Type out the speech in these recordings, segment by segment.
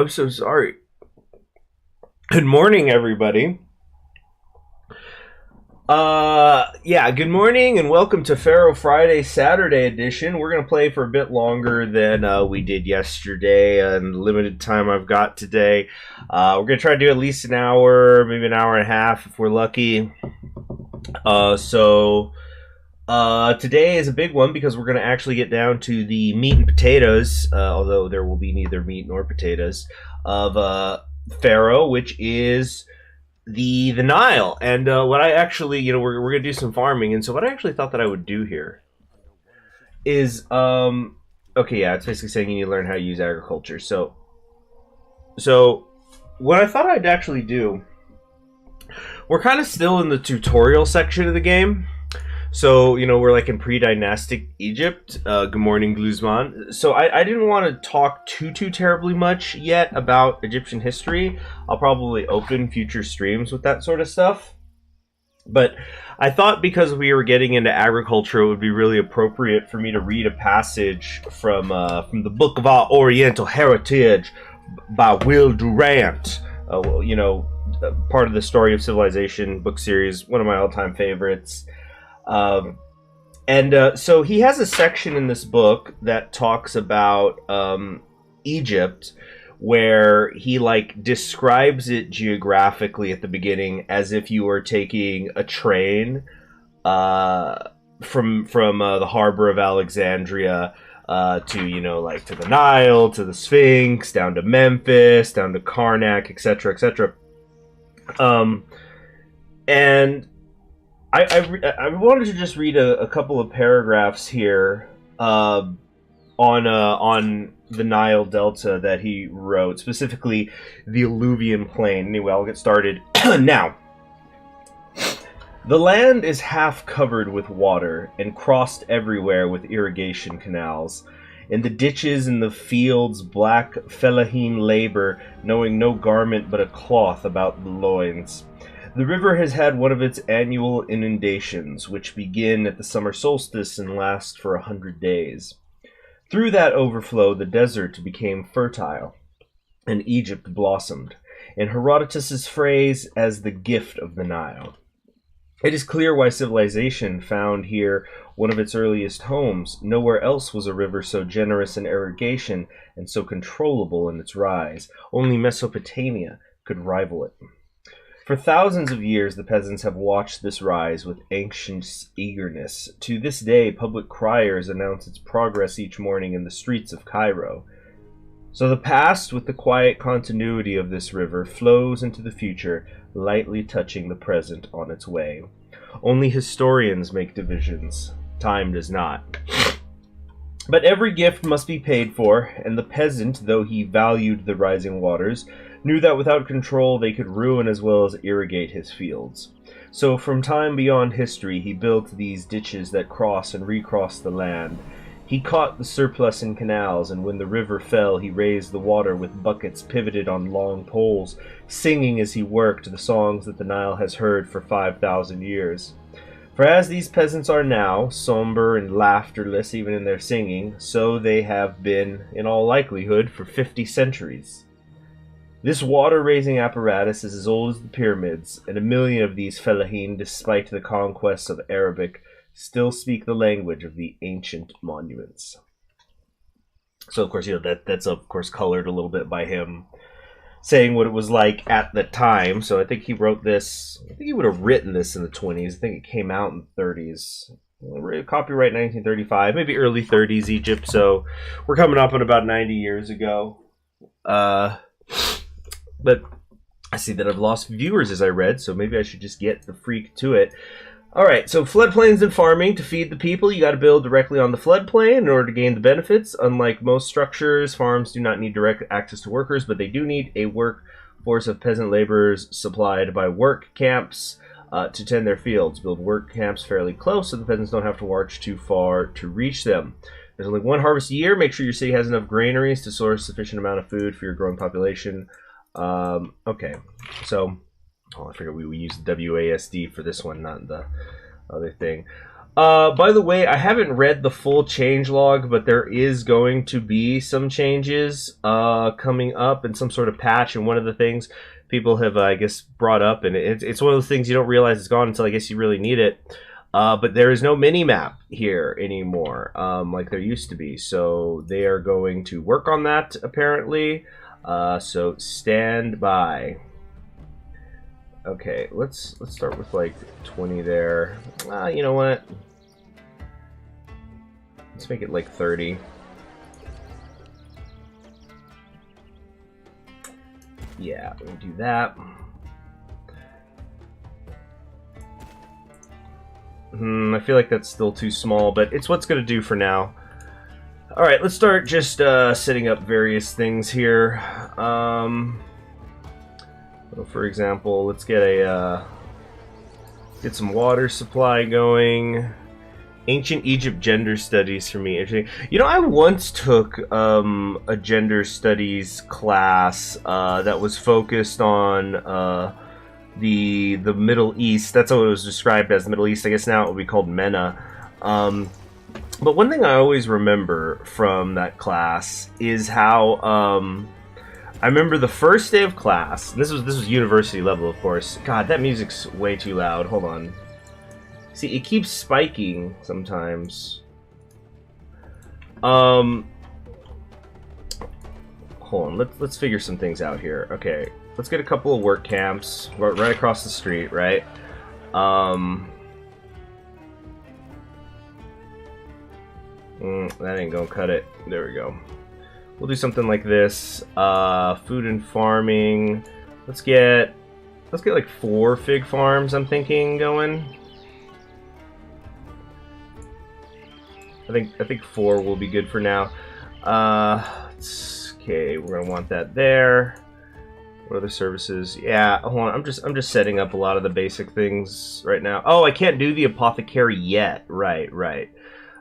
I'm so sorry. Good morning, everybody. Yeah, good morning and welcome to Pharaoh Friday Saturday edition. We're going to play for a bit longer than we did yesterday and limited time I've got today. We're going to try to do at least an hour, maybe an hour and a half if we're lucky. Today is a big one because we're going to actually get down to the meat and potatoes, although there will be neither meat nor potatoes, of Pharaoh, which is the Nile. And what I actually, we're going to do some farming. And so what I actually thought that I would do here is, okay, yeah, it's basically saying you need to learn how to use agriculture. So what I thought I'd actually do, we're kind of still in the tutorial section of the game. So, we're like in pre-dynastic Egypt. Good morning, Guzman. So I didn't want to talk too terribly much yet about Egyptian history. I'll probably open future streams with that sort of stuff. But I thought because we were getting into agriculture, it would be really appropriate for me to read a passage from the Book of Our Oriental Heritage by Will Durant. Part of the Story of Civilization book series, one of my all-time favorites. So he has a section in this book that talks about Egypt, where he describes it geographically at the beginning as if you were taking a train from the harbor of Alexandria to to the Nile, to the Sphinx, down to Memphis, down to Karnak, etc., etc. And I wanted to just read a couple of paragraphs here on the Nile Delta that he wrote, specifically the alluvial plain. Anyway, I'll get started now. The land is half covered with water and crossed everywhere with irrigation canals. In the ditches and the fields, black fellahin labor, knowing no garment but a cloth about the loins. The river has had one of its annual inundations, which begin at the summer solstice and last for 100 days. Through that overflow, the desert became fertile, and Egypt blossomed, in Herodotus's phrase, as the gift of the Nile. It is clear why civilization found here one of its earliest homes. Nowhere else was a river so generous in irrigation and so controllable in its rise. Only Mesopotamia could rival it. For thousands of years, the peasants have watched this rise with anxious eagerness. To this day, public criers announce its progress each morning in the streets of Cairo. So the past, with the quiet continuity of this river, flows into the future, lightly touching the present on its way. Only historians make divisions. Time does not. But every gift must be paid for, and the peasant, though he valued the rising waters, knew that without control they could ruin as well as irrigate his fields. So from time beyond history he built these ditches that cross and recross the land. He caught the surplus in canals, and when the river fell he raised the water with buckets pivoted on long poles, singing as he worked the songs that the Nile has heard for 5,000 years. For as these peasants are now, somber and laughterless even in their singing, so they have been, in all likelihood, for 50 centuries. This water-raising apparatus is as old as the pyramids, and 1,000,000 of these fellahin, despite the conquests of Arabic, still speak the language of the ancient monuments. So, of course, that's of course colored a little bit by him saying what it was like at the time. So I think he wrote this, I think he would have written this in the 20s. I think it came out in the 30s. Copyright 1935, maybe early 30s Egypt. So we're coming up on about 90 years ago. But I see that I've lost viewers as I read, so maybe I should just get the freak to it. Alright, so floodplains and farming. To feed the people, you got to build directly on the floodplain in order to gain the benefits. Unlike most structures, farms do not need direct access to workers, but they do need a workforce of peasant laborers supplied by work camps to tend their fields. Build work camps fairly close so the peasants don't have to march too far to reach them. There's only one harvest a year. Make sure your city has enough granaries to source sufficient amount of food for your growing population. Okay, so I figured we use the WASD for this one, not the other thing. By the way, I haven't read the full changelog, but there is going to be some changes coming up in some sort of patch. And one of the things people have, I guess, brought up, and it's one of those things you don't realize it's gone until I guess you really need it. But there is no Minimap here anymore, like there used to be. So they are going to work on that apparently. So stand by. Okay, let's start with like 20 there. You know what? Let's make it like 30. Yeah, we'll do that. I feel like that's still too small, but it's what's going to do for now. Alright, let's start just setting up various things here. For example, let's get get some water supply going. Ancient Egypt gender studies for me. You know, I once took a gender studies class that was focused on the Middle East. That's how it was described as, the Middle East. I guess now it would be called MENA. But one thing I always remember from that class is how I remember the first day of class. And this was university level, of course. God, that music's way too loud. Hold on. See, it keeps spiking sometimes. Hold on. Let's figure some things out here. Okay. Let's get a couple of work camps right across the street, right? That ain't gonna cut it. There we go. We'll do something like this. Food and farming. Let's get like 4 fig farms, I'm thinking, going. I think 4 will be good for now. Okay, we're gonna want that there. What other services? Yeah, hold on. I'm just setting up a lot of the basic things right now. Oh, I can't do the apothecary yet. Right.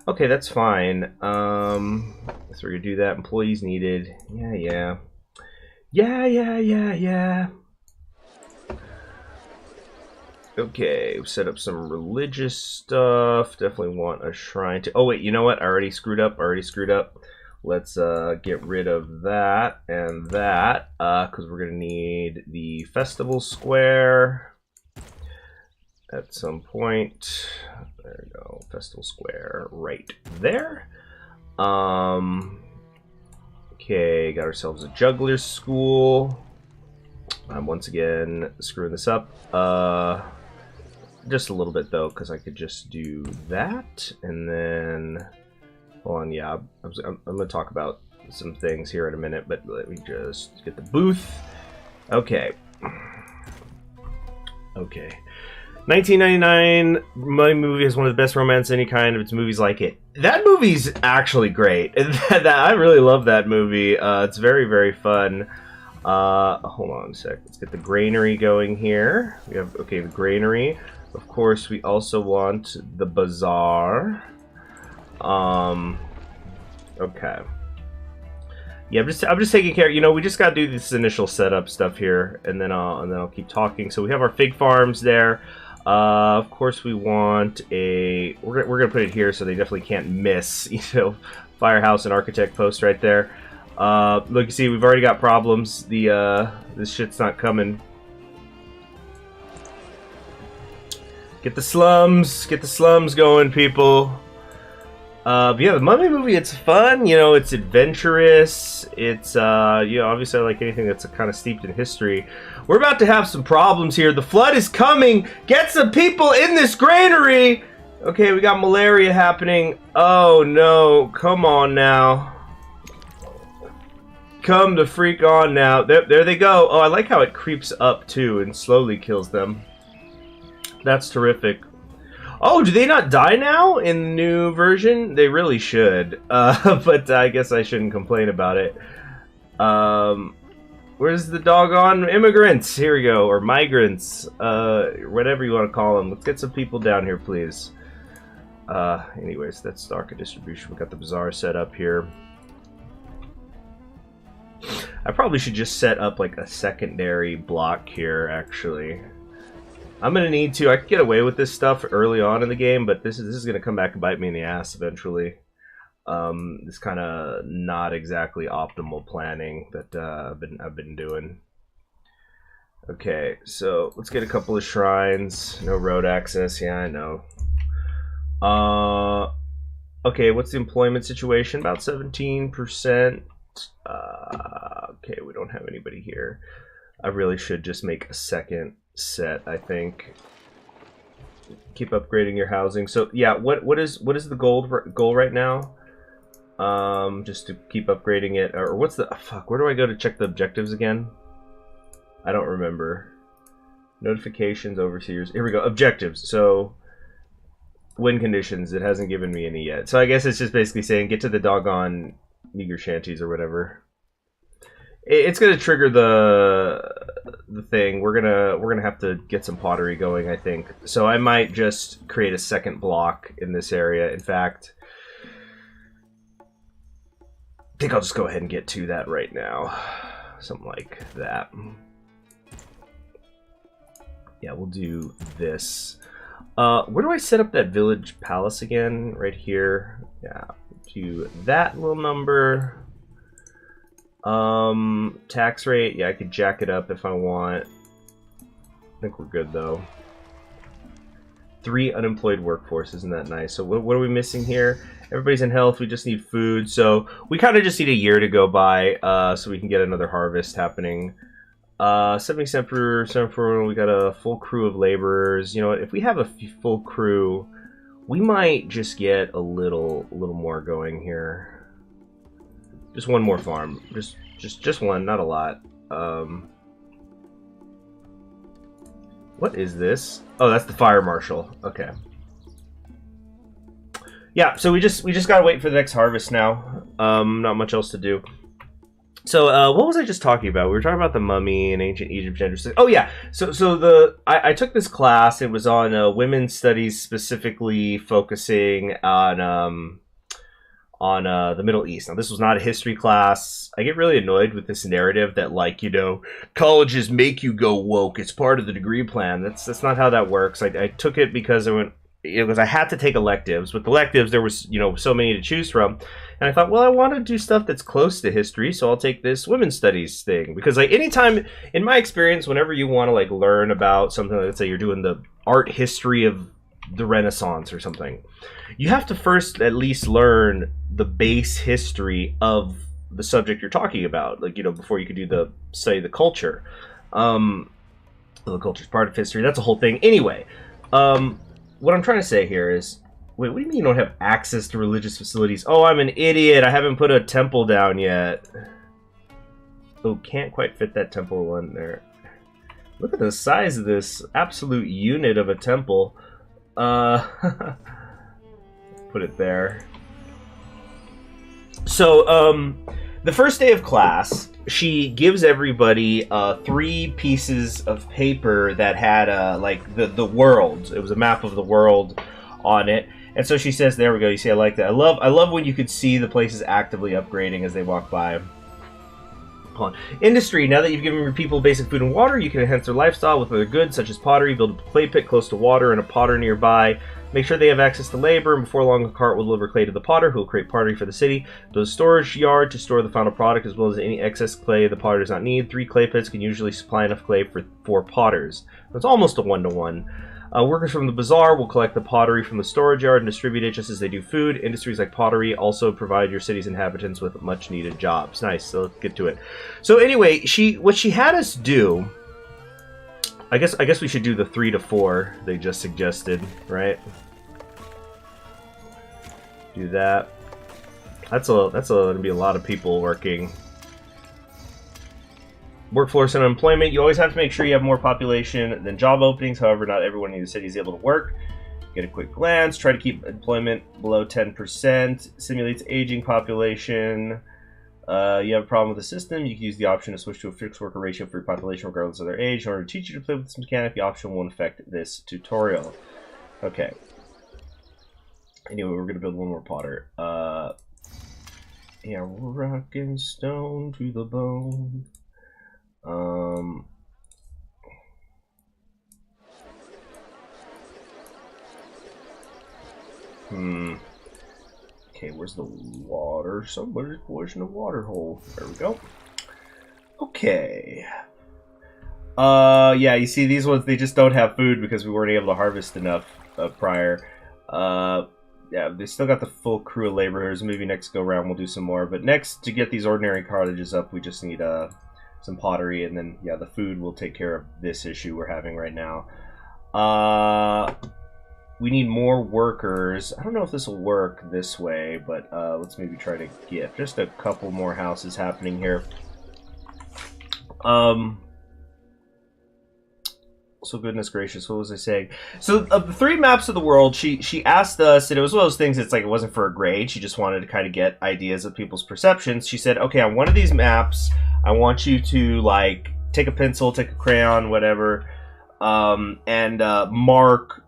Okay, that's fine. So we're gonna do that. Employees needed. Yeah. Okay, set up some religious stuff. Definitely want a shrine to. Oh wait, you know what? I already screwed up. Let's get rid of that and that, because we're gonna need the festival square at some point. There we go, festival square right there. Okay, got ourselves a juggler's school. I'm once again screwing this up. Just a little bit though, because I could just do that and then. Hold on, yeah, I'm going to talk about some things here in a minute, but let me just get the booth. Okay. 1999 movie is one of the best romance any kind of its movies like it. That movie's actually great. I really love that movie. It's very, very fun. Hold on a sec. Let's get the Granary going here. We have, okay, the Granary. Of course, we also want the Bazaar. Okay. Yeah, I'm just taking care. You know, we just gotta do this initial setup stuff here, and then I'll keep talking. So we have our fig farms there. Of course, we want a. We're gonna put it here so they definitely can't miss. You know, firehouse and architect post right there. Look, you see, we've already got problems. This shit's not coming. Get the slums going, people. But yeah, the Mummy movie, it's fun, you know, it's adventurous, it's, you know, obviously I like anything that's kind of steeped in history. We're about to have some problems here. The flood is coming! Get some people in this granary! Okay, we got malaria happening. Oh no, come on now. Come the freak on now. There they go. Oh, I like how it creeps up too and slowly kills them. That's terrific. Oh, do they not die now in the new version? They really should. But I guess I shouldn't complain about it. Where's the doggone immigrants? Here we go. Or migrants. Whatever you want to call them. Let's get some people down here, please. Anyways, that's stock and distribution. We got the bazaar set up here. I probably should just set up like a secondary block here, actually. I'm gonna need to. I could get away with this stuff early on in the game, but this is gonna come back and bite me in the ass eventually. This kind of not exactly optimal planning that I've been doing. Okay, so let's get a couple of shrines. No road access. Yeah, I know. Okay, what's the employment situation? About 17%. Okay, we don't have anybody here. I really should just make a second set, I think. Keep upgrading your housing. So yeah, what is the goal right now? Just to keep upgrading it, or what's the fuck? Where do I go to check the objectives again? I don't remember. Notifications, overseers. Here we go. Objectives. So win conditions. It hasn't given me any yet. So I guess it's just basically saying get to the doggone meager shanties or whatever. It's gonna trigger the thing. We're gonna have to get some pottery going, I think. So I might just create a second block in this area. In fact, I think I'll just go ahead and get to that right now. Something like that. Yeah, we'll do this. Where do I set up that village palace again? Right here. Yeah, do that little number. Tax rate. Yeah, I could jack it up if I want. I think we're good though. 3 unemployed workforce. Isn't that nice? So what are we missing here? Everybody's in health. We just need food. So we kind of just need a year to go by so we can get another harvest happening. 70 cents per we got a full crew of laborers. You know what? If we have a full crew, we might just get a little more going here. Just one more farm. Just one, not a lot. What is this? Oh, that's the fire marshal. Okay. Yeah, so we just gotta wait for the next harvest now. Not much else to do. So, what was I just talking about? We were talking about the mummy and ancient Egypt. Oh yeah, so I took this class. It was on women's studies, specifically focusing on the Middle East. Now, this was not a history class. I get really annoyed with this narrative that, like, you know, colleges make you go woke. It's part of the degree plan. That's not how that works. I took it because I had to take electives. With electives, there was, you know, so many to choose from. And I thought, well, I want to do stuff that's close to history, so I'll take this women's studies thing. Because, like, anytime, in my experience, whenever you want to, like, learn about something, like, let's say you're doing the art history of the Renaissance or something, you have to first at least learn the base history of the subject you're talking about, like, you know, before you could do the culture. The culture's part of history. That's a whole thing. Anyway, what I'm trying to say here is, wait, what do you mean you don't have access to religious facilities? Oh, I'm an idiot. I haven't put a temple down yet. Oh, can't quite fit that temple one there. Look at the size of this absolute unit of a temple. Put it there. So, the first day of class, she gives everybody 3 pieces of paper that had like the world. It was a map of the world on it. And so she says, there we go, you see, I like that. I love when you could see the places actively upgrading as they walk by. Industry. Now that you've given your people basic food and water, you can enhance their lifestyle with other goods such as pottery. Build a clay pit close to water and a potter nearby. Make sure they have access to labor, and before long a cart will deliver clay to the potter, who will create pottery for the city. Build a storage yard to store the final product, as well as any excess clay the potter does not need. 3 clay pits can usually supply enough clay for 4 potters. It's almost a 1-to-1. Workers from the Bazaar will collect the pottery from the storage yard and distribute it just as they do food. Industries like pottery also provide your city's inhabitants with much-needed jobs. Nice, so let's get to it. So anyway, what she had us do, I guess we should do the 3 to 4 they just suggested, right? Do that. That's gonna be a lot of people working. Workforce and unemployment. You always have to make sure you have more population than job openings. However, not everyone in the city is able to work. Get a quick glance. Try to keep employment below 10%. Simulates aging population. You have a problem with the system, you can use the option to switch to a fixed worker ratio for your population regardless of their age. In order to teach you to play with this mechanic, the option won't affect this tutorial. Okay. Anyway, we're going to build one more potter. Yeah, rockin' stone to the bone. Okay, where's the water? Somebody's poisoned a water hole. There we go. Okay. Yeah, you see these ones, they just don't have food because we weren't able to harvest enough prior. Yeah, they still got the full crew of laborers. Maybe next go round we'll do some more. But next, to get these ordinary cottages up, we just need some pottery, and then, yeah, the food will take care of this issue we're having right now. We need more workers. I don't know if this will work this way, but let's maybe try to get just a couple more houses happening here. So goodness gracious, what was I saying? So of the 3 maps of the world, she asked us, and it was one of those things. It's like it wasn't for a grade. She just wanted to kind of get ideas of people's perceptions. She said, "Okay, on one of these maps, I want you to like take a pencil, take a crayon, whatever, and mark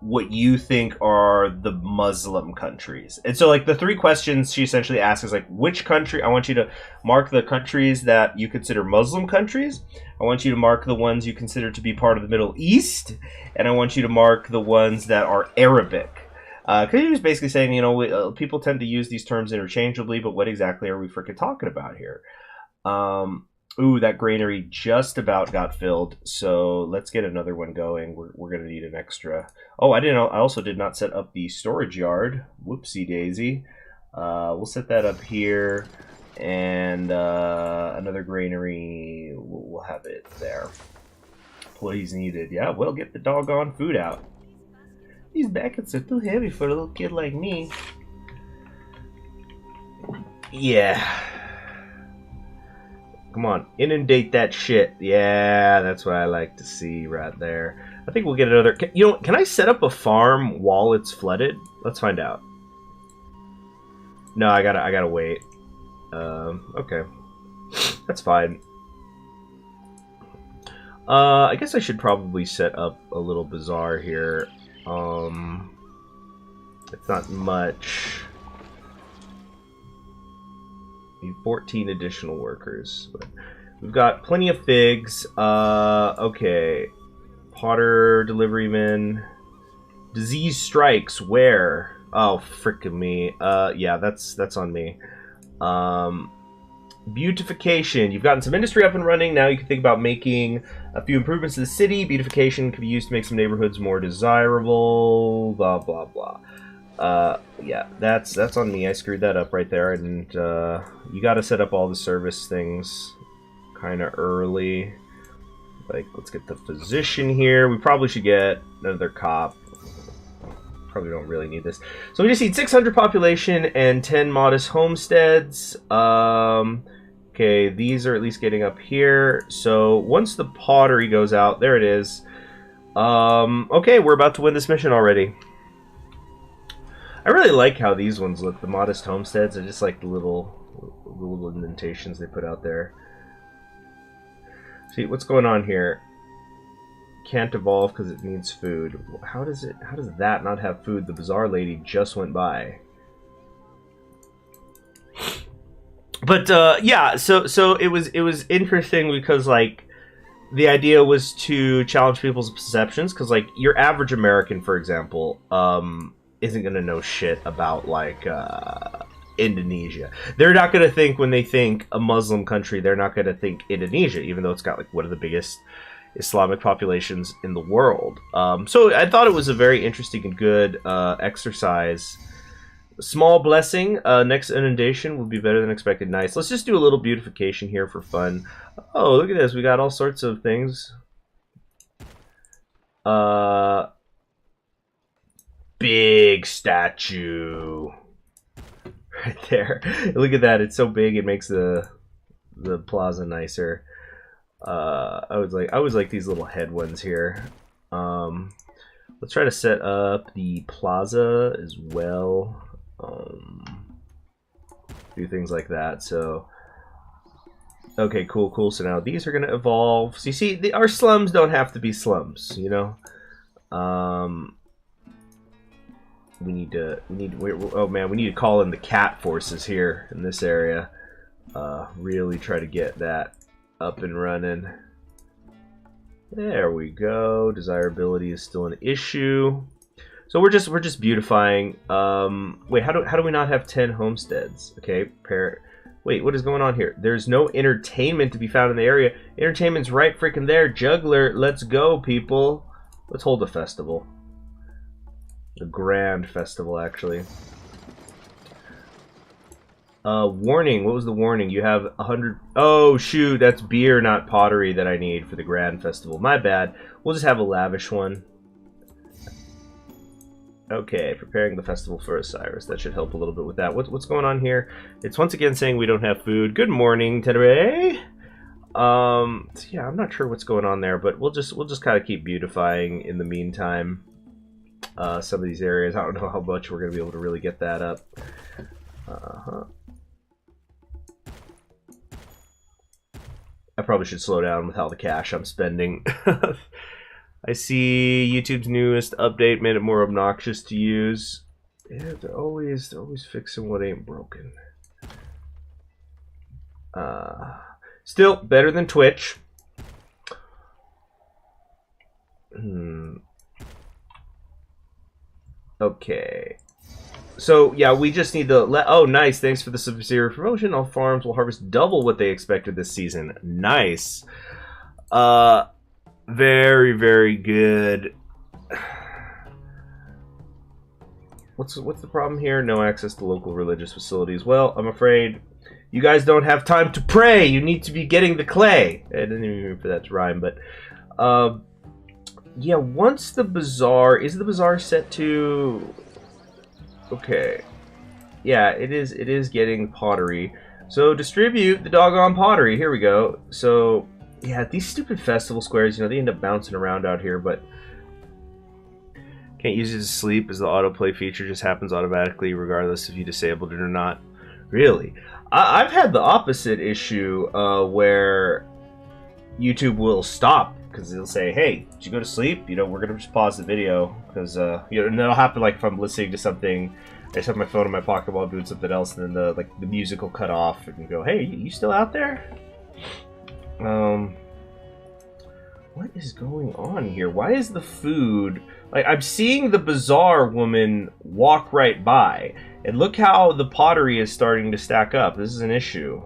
what you think are the Muslim countries." And so, like, the 3 questions she essentially asks is like, which country? I want you to mark the countries that you consider Muslim countries. I want you to mark the ones you consider to be part of the Middle East, and I want you to mark the ones that are Arabic. Because he was basically saying, you know, people tend to use these terms interchangeably, but what exactly are we freaking talking about here? Ooh, that granary just about got filled, so let's get another one going. We're gonna need an extra. Oh, I also did not set up the storage yard. Whoopsie daisy. We'll set that up here, and another granary. We'll have it there. Employees needed. Yeah, we'll get the doggone food out. These buckets are too heavy for a little kid like me. Yeah. Come on, inundate that shit. Yeah, that's what I like to see right there. I think we'll get another... Can I set up a farm while it's flooded? Let's find out. No, I gotta wait. Okay. That's fine. I guess I should probably set up a little bazaar here. It's not much. Need 14 additional workers. But we've got plenty of figs. Okay. Potter, deliveryman. Disease strikes. Where? Oh, frickin' me. Yeah, that's on me. Beautification. You've gotten some industry up and running. Now you can think about making a few improvements to the city. Beautification can be used to make some neighborhoods more desirable. Blah, blah, blah. Yeah, that's on me. I screwed that up right there, and you got to set up all the service things kind of early. Like, let's get the physician here. We probably should get another cop. Probably don't really need this. So we just need 600 population and 10 modest homesteads. Okay, these are at least getting up here. So once the pottery goes out, there it is. Okay, we're about to win this mission already. I really like how these ones look, the modest homesteads. I just like the little indentations they put out there. See, what's going on here? Can't evolve because it needs food. How does that not have food? The bazaar lady just went by. But yeah, so it was interesting because, like, the idea was to challenge people's perceptions, because, like, your average American, for example, isn't gonna know shit about, like, Indonesia. They're not gonna think, when they think a Muslim country, they're not gonna think Indonesia, even though it's got, like, one of the biggest Islamic populations in the world. So I thought it was a very interesting and good exercise. Small blessing. Next inundation will be better than expected. Nice. Let's just do a little beautification here for fun. Oh, look at this. We got all sorts of things. Big statue. Right there. Look at that. It's so big it makes the plaza nicer. I always like these little head ones here. Let's try to set up the plaza as well. Do things like that. So, okay, cool. So now these are gonna evolve. So you see, our slums don't have to be slums, you know. We need to call in the cat forces here in this area. Really try to get that up and running. There we go. Desirability is still an issue. So we're just beautifying. Wait, how do we not have 10 homesteads? Okay, wait, what is going on here? There's no entertainment to be found in the area. Entertainment's right freaking there. Juggler, let's go, people. Let's hold a festival. A grand festival, actually. Warning. What was the warning? You have 100... Oh, shoot. That's beer, not pottery that I need for the grand festival. My bad. We'll just have a lavish one. Okay, preparing the festival for Osiris. That should help a little bit with that. What's going on here? It's once again saying we don't have food. Good morning, Tenere. So yeah, I'm not sure what's going on there, but we'll just kind of keep beautifying in the meantime. Some of these areas. I don't know how much we're gonna be able to really get that up. I probably should slow down with all the cash I'm spending. I see YouTube's newest update made it more obnoxious to use. Yeah, they're always fixing what ain't broken. Still better than Twitch. Okay. So yeah, we just need the oh nice, thanks for the sincere promotion. All farms will harvest double what they expected this season. Nice. Very, very good. What's the problem here? No access to local religious facilities. Well, I'm afraid you guys don't have time to pray. You need to be getting the clay. I didn't even mean for that to rhyme, but yeah, once the bazaar is the bazaar set to okay. Yeah, it is getting pottery. So distribute the doggone pottery. Here we go. So yeah, these stupid festival squares, you know, they end up bouncing around out here, but can't use it to sleep as the autoplay feature just happens automatically regardless if you disabled it or not. Really? I've had the opposite issue where YouTube will stop because it'll say, hey, did you go to sleep? You know, we're going to just pause the video because, you know, and that'll happen like if I'm listening to something, I just have my phone in my pocket while I'm doing something else, and then the music will cut off and go, hey, you still out there? What is going on here? Why is the food... Like, I'm seeing the bazaar woman walk right by. And look how the pottery is starting to stack up. This is an issue.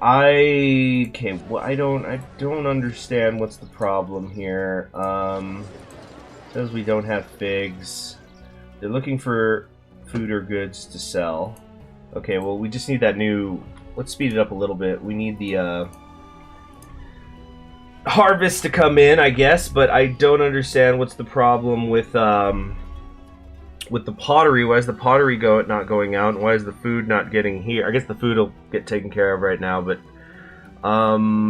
Okay, well, I don't understand what's the problem here. Says we don't have figs. They're looking for food or goods to sell. Okay, well, we just need that new... Let's speed it up a little bit. We need the harvest to come in, I guess, but I don't understand what's the problem with the pottery. Why is the pottery not going out? And why is the food not getting here? I guess the food will get taken care of right now, but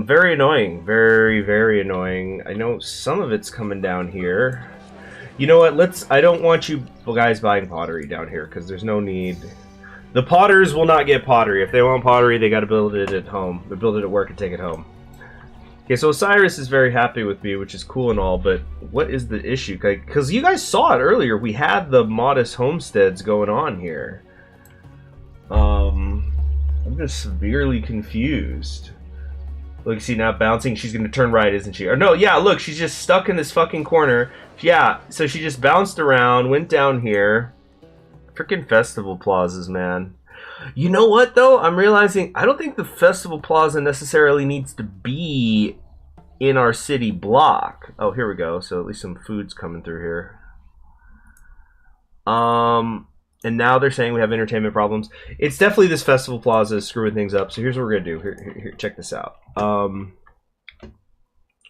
very annoying. Very, very annoying. I know some of it's coming down here. You know what? I don't want you guys buying pottery down here because there's no need. The potters will not get pottery. If they want pottery, they got to build it at home. They build it at work and take it home. Okay, so Osiris is very happy with me, which is cool and all, but what is the issue? Because you guys saw it earlier. We had the modest homesteads going on here. I'm just severely confused. Look, see now bouncing. She's going to turn right, isn't she? Or no, yeah, look, she's just stuck in this fucking corner. Yeah, so she just bounced around, went down here. Freaking festival plazas, man. You know what, though? I'm realizing I don't think the festival plaza necessarily needs to be in our city block. Oh, here we go. So at least some food's coming through here. And now they're saying we have entertainment problems. It's definitely this festival plaza is screwing things up. So here's what we're going to do. Here, check this out. We're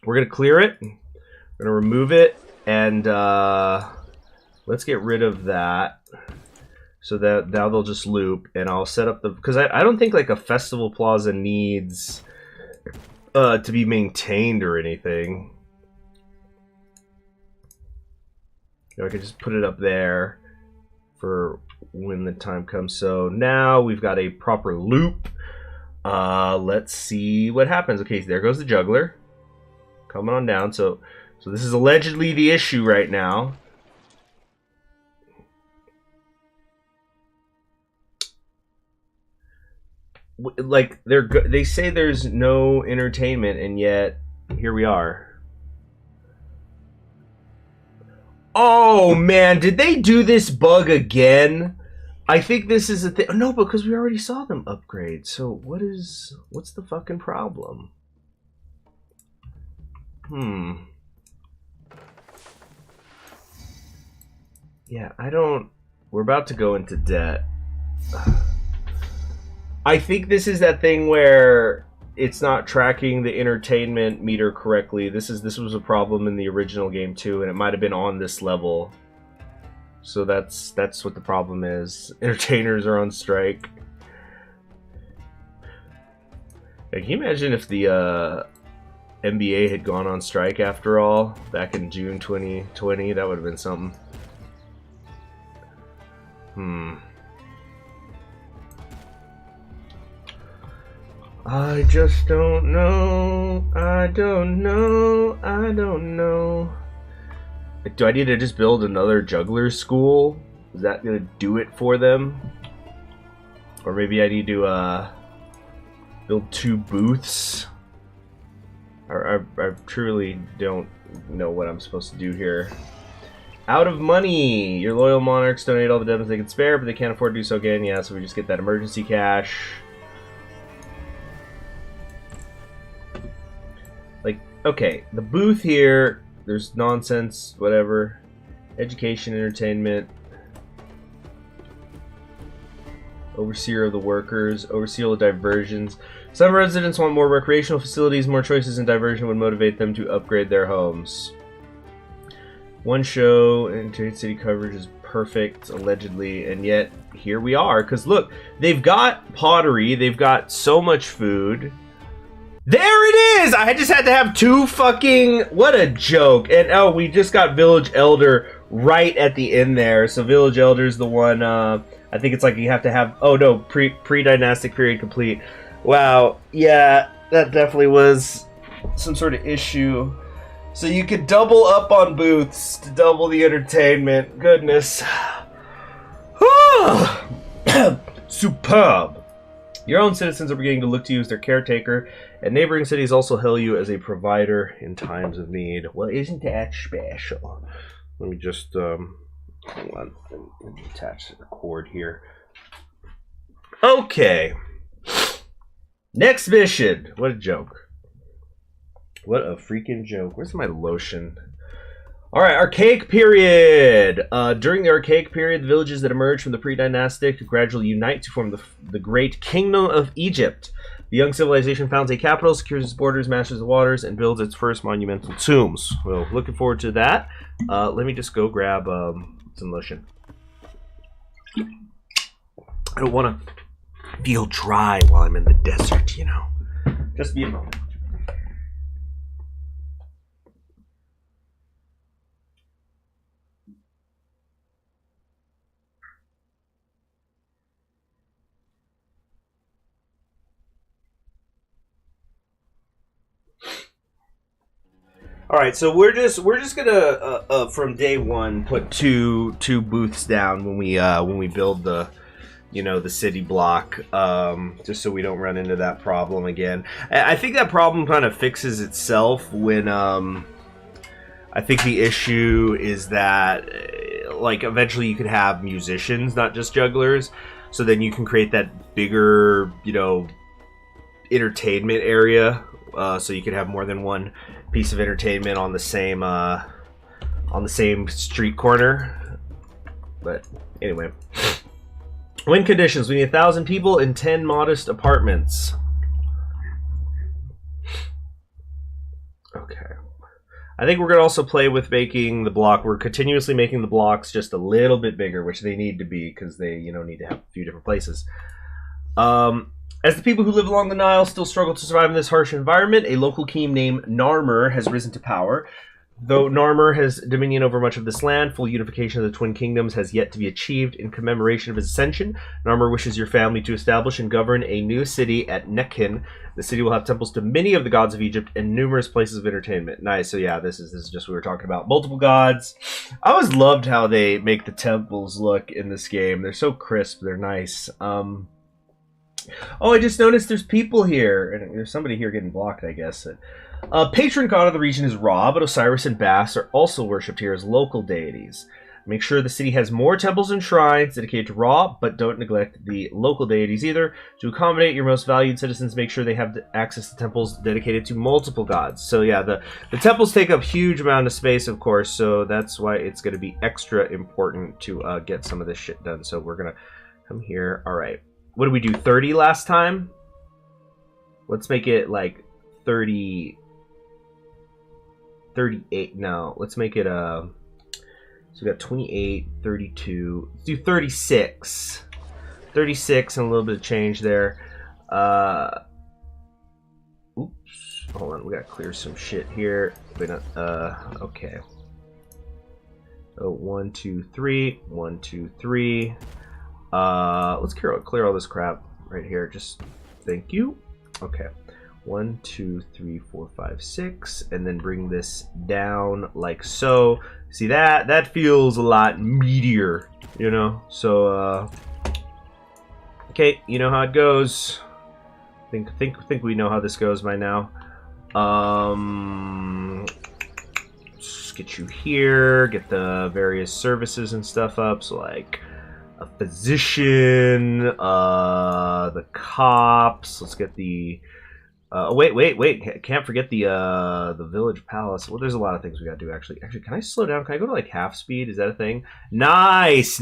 going to clear it. We're going to remove it. And let's get rid of that. So that now they'll just loop, and I'll set up the... Because I don't think like a festival plaza needs to be maintained or anything. You know, I could just put it up there for when the time comes. So now we've got a proper loop. Let's see what happens. Okay, so there goes the juggler. Coming on down. So this is allegedly the issue right now. Like they say there's no entertainment, and yet here we are. Oh man, did they do this bug again? I think this is a thing. No, because we already saw them upgrade. So what's the fucking problem? Yeah, we're about to go into debt. I think this is that thing where it's not tracking the entertainment meter correctly. This was a problem in the original game too, and it might have been on this level. So that's what the problem is. Entertainers are on strike. Hey, can you imagine if the NBA had gone on strike after all back in June 2020? That would have been something. I just don't know. I don't know. I don't know. Do I need to just build another juggler school? Is that gonna do it for them? Or maybe I need to build 2 booths? I truly don't know what I'm supposed to do here. Out of money! Your loyal monarchs donate all the diamonds they can spare, but they can't afford to do so again. Yeah, so we just get that emergency cash. Like, okay, the booth here, there's nonsense, whatever. Education, entertainment. Overseer of the workers, overseer of diversions. Some residents want more recreational facilities. More choices and diversion would motivate them to upgrade their homes. One show and city coverage is perfect, allegedly, and yet here we are. Because look, they've got pottery, they've got so much food. There it is! I just had to have 2 fucking... What a joke. And oh, we just got Village Elder right at the end there. So Village Elder is the one, I think it's like you have to have... Oh no, pre-dynastic period complete. Wow, yeah, that definitely was some sort of issue. So you could double up on booths to double the entertainment. Goodness. Superb. Your own citizens are beginning to look to you as their caretaker, and neighboring cities also hail you as a provider in times of need. Well, isn't that special? Let me just, hold on, let me attach the cord here. Okay. Next mission. What a joke. What a freaking joke. Where's my lotion? Alright, Archaic Period. During the Archaic Period, the villages that emerge from the pre-dynastic gradually unite to form the Great Kingdom of Egypt. The young civilization founds a capital, secures its borders, masters the waters, and builds its first monumental tombs. Well, looking forward to that. Let me just go grab some lotion. I don't want to feel dry while I'm in the desert, you know. Just be a moment. All right, so we're just gonna from day one put two booths down when we build the the city block, just so we don't run into that problem again. I think that problem kind of fixes itself when I think the issue is that like eventually you could have musicians, not just jugglers, so then you can create that bigger entertainment area, so you could have more than one piece of entertainment on the same street corner. But anyway, win conditions: we need 1,000 people in 10 modest apartments. Okay, I think we're gonna also play with making the block. We're continuously making the blocks just a little bit bigger, which they need to be because they need to have a few different places. As the people who live along the Nile still struggle to survive in this harsh environment, a local king named Narmer has risen to power. Though Narmer has dominion over much of this land, full unification of the Twin Kingdoms has yet to be achieved. In commemoration of his ascension, Narmer wishes your family to establish and govern a new city at Nekhin. The city will have temples to many of the gods of Egypt and numerous places of entertainment. Nice. So yeah, this is just what we were talking about. Multiple gods. I always loved how they make the temples look in this game. They're so crisp. They're nice. Oh, I just noticed there's people here. And there's somebody here getting blocked, I guess. Patron god of the region is Ra, but Osiris and Bas are also worshipped here as local deities. Make sure the city has more temples and shrines dedicated to Ra, but don't neglect the local deities either. To accommodate your most valued citizens, make sure they have access to temples dedicated to multiple gods. So yeah, the temples take up huge amount of space, of course, so that's why it's going to be extra important to get some of this shit done. So we're going to come here. All right. What did we do, 30 last time? Let's make it like 30... 38, no. Let's make it, so we got 28, 32. Let's do 36. 36 and a little bit of change there. Oops. Hold on. We got to clear some shit here. Wait, okay. So 1, 2, 3. 1, 2, 3. Let's clear all this crap right here. Just thank you. Okay. 1, 2, 3, 4, 5, 6, and then bring this down like so. See that? That feels a lot meatier, you know? So, okay, you know how it goes. Think we know how this goes by now. Just get you here, get the various services and stuff up. So, like, a physician, the cops. Let's get the... wait! Can't forget the village palace. Well, there's a lot of things we gotta do. Actually, can I slow down? Can I go to like half speed? Is that a thing? Nice.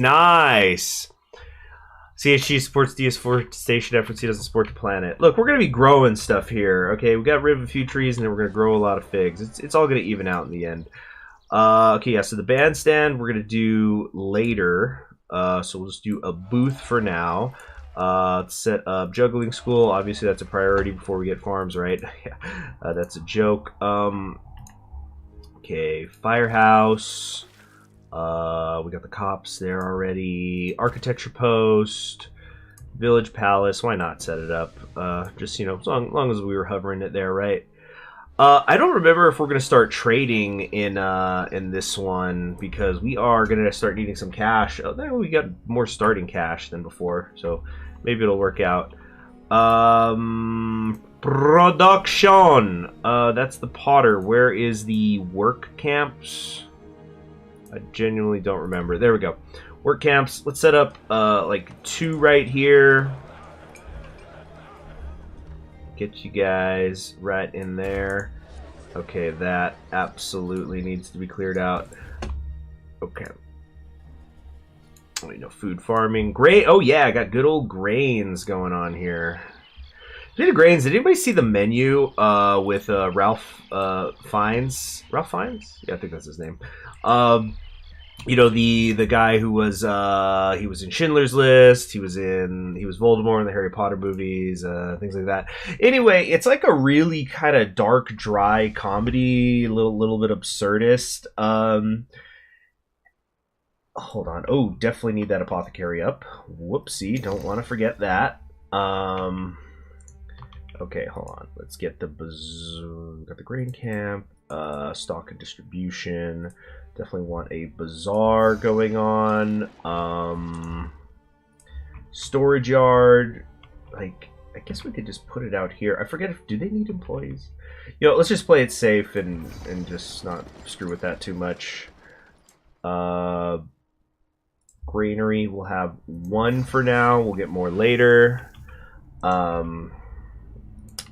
CHG supports deforestation efforts. He doesn't support the planet. Look, we're gonna be growing stuff here. Okay, we got rid of a few trees, and then we're gonna grow a lot of figs. It's all gonna even out in the end. Okay, yeah. So the bandstand we're gonna do later. So we'll just do a booth for now. Set up juggling school. Obviously, that's a priority before we get farms, right? Yeah, that's a joke. Okay, firehouse. We got the cops there already. Architecture post. Village palace. Why not set it up? Just, you know, as long as we were hovering it there, right? I don't remember if we're going to start trading in this one, because we are going to start needing some cash. Oh, there we got more starting cash than before, so maybe it'll work out. Production. That's the potter. Where is the work camps? I genuinely don't remember. There we go. Work camps. Let's set up like 2 right here. Get you guys right in there. Okay, that absolutely needs to be cleared out. Okay. Wait, no, food farming. Grain. Oh yeah, I got good old grains going on here. Speaking of grains, did anybody see the menu with Ralph Fiennes? Ralph Fiennes? Yeah, I think that's his name. You know, the guy who was he was in Schindler's List, he was Voldemort in the Harry Potter movies, things like that. Anyway, it's like a really kind of dark, dry comedy, little bit absurdist. Hold on. Oh, definitely need that apothecary up. Whoopsie, don't want to forget that. Okay, hold on. Let's get the got the grain camp, stock and distribution. Definitely want a bazaar going on. Storage yard. Like, I guess we could just put it out here. I forget do they need employees? You know, let's just play it safe and just not screw with that too much. Granary, we'll have 1 for now. We'll get more later.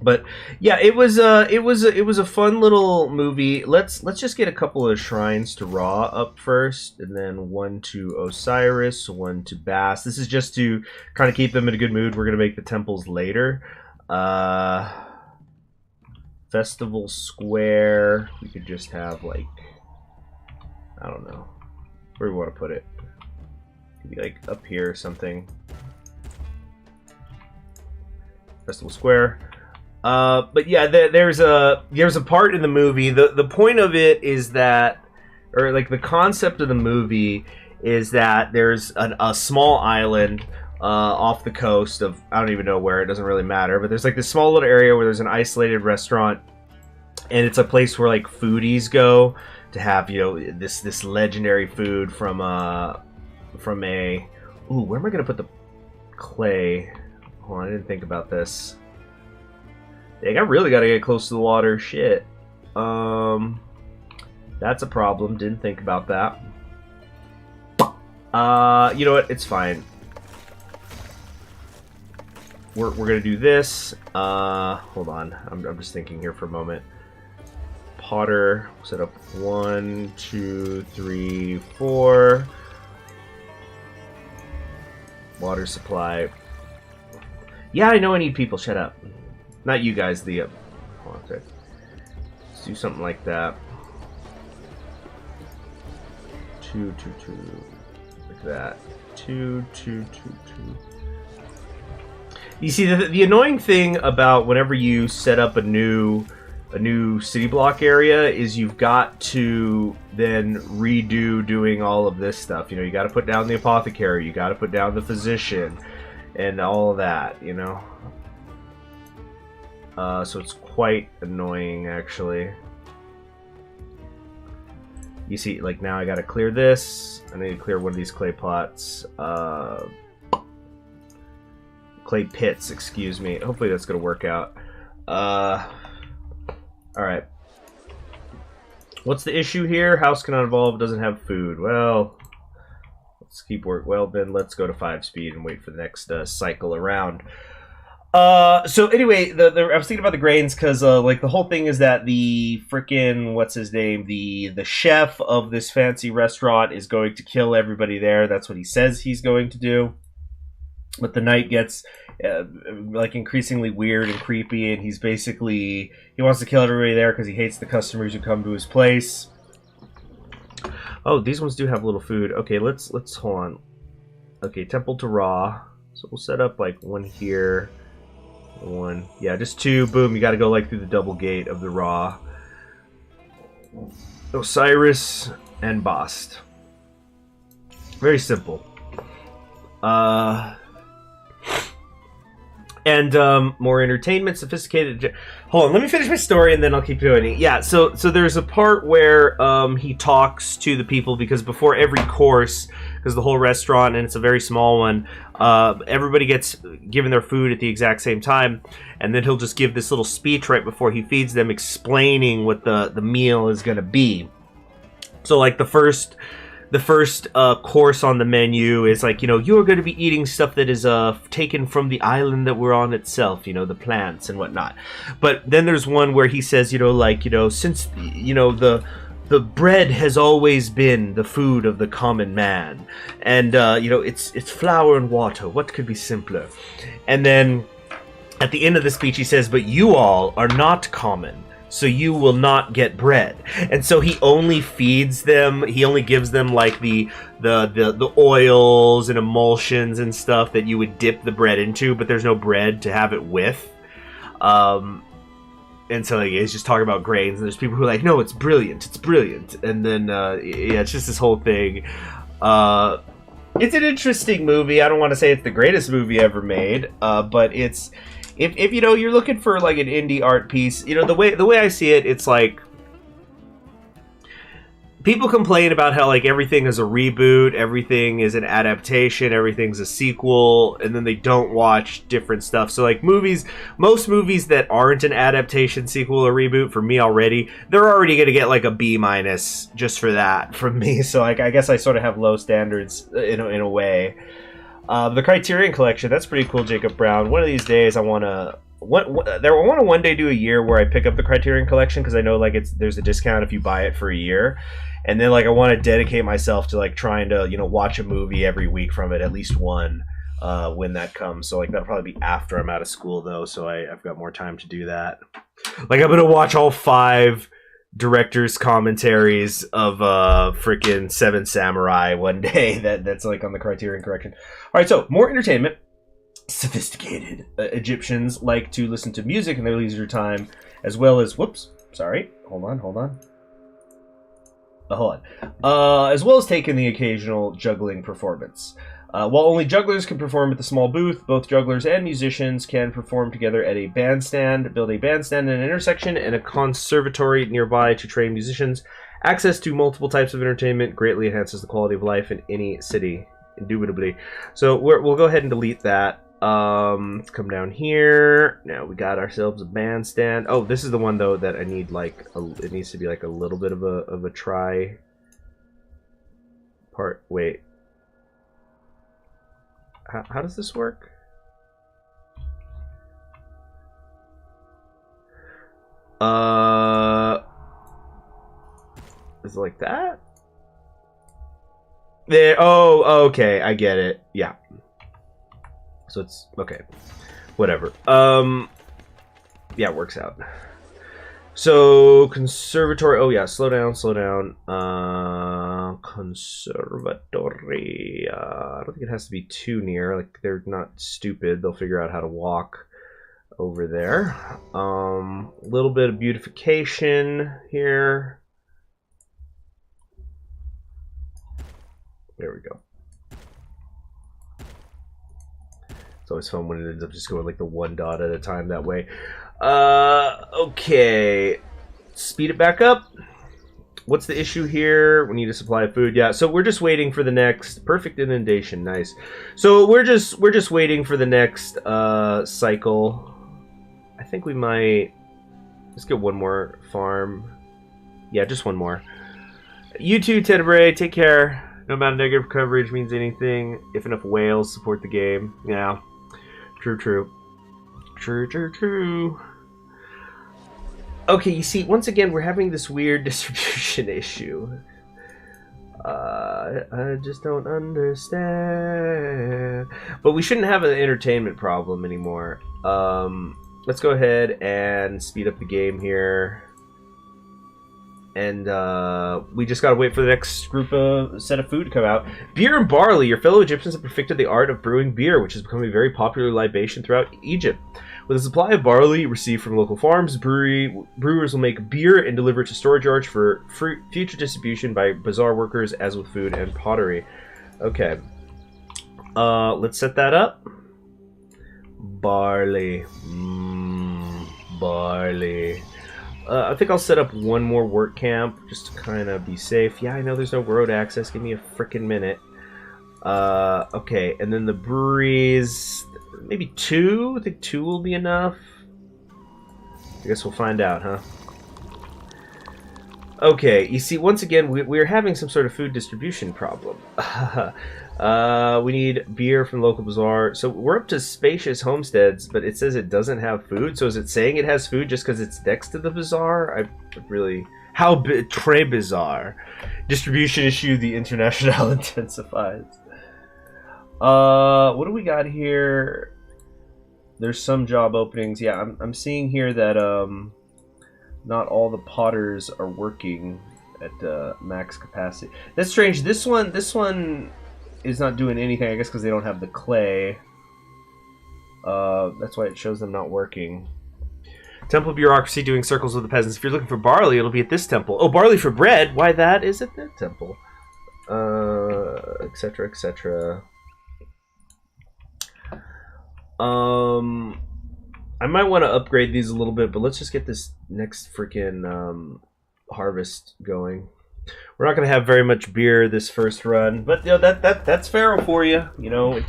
But yeah, it was a fun little movie. Let's just get a couple of shrines to Ra up first, and then 1 to Osiris, 1 to Bas. This is just to kind of keep them in a good mood. We're gonna make the temples later. Festival Square. We could just have like, I don't know, where do we want to put it? Maybe like up here or something. Festival Square. But yeah, there's a part in the movie. The point of it is that, or like the concept of the movie is that there's a small island off the coast of, I don't even know where, it doesn't really matter, but there's like this small little area where there's an isolated restaurant, and it's a place where like foodies go to have, you know, this legendary food from a ooh, where am I gonna put the clay? Hold on, I didn't think about this. Dang, I really gotta get close to the water. Shit. That's a problem. Didn't think about that. You know what? It's fine. We're gonna do this. Hold on. I'm just thinking here for a moment. Potter. Set up 1, 2, 3, 4. Water supply. Yeah, I know I need people. Shut up. Not you guys. The. Okay. Let's do something like that. 2, 2, 2. Like that. 2, 2, 2, 2. You see, the annoying thing about whenever you set up a new city block area is you've got to then redo doing all of this stuff. You know, you got to put down the apothecary, you got to put down the physician, and all of that. You know, so it's quite annoying, actually. You see, like now I got to clear this. I need to clear one of these clay plots. Clay pits, excuse me. Hopefully that's gonna work out. Alright. What's the issue here? House cannot evolve, doesn't have food. Well, let's keep work. Well, then let's go to 5 speed and wait for the next cycle around. So anyway, I was thinking about the grains because like the whole thing is that the frickin' what's his name, the chef of this fancy restaurant is going to kill everybody there. That's what he says he's going to do. But the night gets like increasingly weird and creepy, and he wants to kill everybody there because he hates the customers who come to his place. Oh, these ones do have little food. Okay, let's hold on. Okay, temple to Ra. So we'll set up like one here, one. Yeah, just 2. Boom, you got to go like through the double gate of the Ra. Osiris and Bast. Very simple. And more entertainment, sophisticated. Hold on, let me finish my story and then I'll keep going. Yeah, so there's a part where he talks to the people because before every course, because the whole restaurant, and it's a very small one, everybody gets given their food at the exact same time, and then he'll just give this little speech right before he feeds them, explaining what the meal is going to be. So like the first course on the menu is like, you know, you're going to be eating stuff that is taken from the island that we're on itself, you know, the plants and whatnot. But then there's one where he says, you know, like, you know, since, you know, the bread has always been the food of the common man, and you know, it's flour and water. What could be simpler? And then at the end of the speech he says, but you all are not common, so you will not get bread. And so he only feeds them, he only gives them like the oils and emulsions and stuff that you would dip the bread into, but there's no bread to have it with. And so like, he's just talking about grains, and there's people who are like, no, it's brilliant. And then yeah, it's just this whole thing. It's an interesting movie. I don't want to say it's the greatest movie ever made, but it's, if you know, you're looking for like an indie art piece, you know, the way I see it, it's like people complain about how like everything is a reboot, everything is an adaptation, everything's a sequel, and then they don't watch different stuff. So like most movies that aren't an adaptation, sequel, or reboot, for me already, they're already gonna get like a B- just for that from me. So like I guess I sort of have low standards in a way. The Criterion Collection, that's pretty cool, Jacob Brown. One of these days I want to one day do a year where I pick up the Criterion Collection, because I know like there's a discount if you buy it for a year. And then like I want to dedicate myself to like trying to, you know, watch a movie every week from it, at least one, when that comes. So like that'll probably be after I'm out of school though, so I've got more time to do that. Like I'm gonna watch all 5 director's commentaries of freaking 7 Samurai one day. That's like on the Criterion Collection. All right, so more entertainment. Sophisticated Egyptians like to listen to music in their leisure time, as well as as well as taking the occasional juggling performance. While only jugglers can perform at the small booth, both jugglers and musicians can perform together at a bandstand, build a bandstand at an intersection, and a conservatory nearby to train musicians. Access to multiple types of entertainment greatly enhances the quality of life in any city, indubitably. So we'll go ahead and delete that. Let's come down here. Now we got ourselves a bandstand. Oh, this is the one though that I need like it needs to be like a little bit of a try part. Wait, how does this work? Is it like that? There. Oh, okay. I get it. Yeah. So it's okay. Whatever. Yeah, it works out. So conservatory. Oh yeah. Slow down. Slow down. Conservatory. I don't think it has to be too near. Like they're not stupid. They'll figure out how to walk over there. A little bit of beautification here. There we go. It's always fun when it ends up just going like the one dot at a time that way. Okay. Speed it back up. What's the issue here? We need a supply of food. Yeah, so we're just waiting for the next perfect inundation. Nice. So we're just waiting for the next cycle. I think we might let's get one more farm. Yeah, just one more. You too, Tenebrae. Take care. No amount of negative coverage means anything if enough whales support the game. Yeah. True, true. True, true, true. Okay, you see, once again, we're having this weird distribution issue. I just don't understand. But we shouldn't have an entertainment problem anymore. Let's go ahead and speed up the game here. And we just gotta wait for the next set of food to come out. Beer and barley. Your fellow Egyptians have perfected the art of brewing beer, which has become a very popular libation throughout Egypt. With a supply of barley received from local farms, brewers will make beer and deliver it to storage yards for future distribution by bazaar workers, as with food and pottery. Okay. Let's set that up. Barley. Barley. I think I'll set up one more work camp just to kind of be safe. Yeah, I know there's no road access. Give me a frickin' minute. Okay, and then the breweries, maybe 2? I think 2 will be enough. I guess we'll find out, huh? Okay, you see, once again, we're having some sort of food distribution problem. We need beer from the local bazaar. So we're up to spacious homesteads, but it says it doesn't have food. So is it saying it has food just because it's next to the bazaar? I really... How très bizarre. Distribution issue, the international intensifies. What do we got here? There's some job openings. Yeah, I'm seeing here that not all the potters are working at max capacity. That's strange. This one is not doing anything, I guess, because they don't have the clay. That's why it shows them not working. Temple bureaucracy doing circles with the peasants. If you're looking for barley, it'll be at this temple. Oh, barley for bread? Why that is at that temple? Etc., etc. I might want to upgrade these a little bit, but let's just get this next freaking harvest going. We're not going to have very much beer this first run, but you know, that's Pharaoh for you. You know, it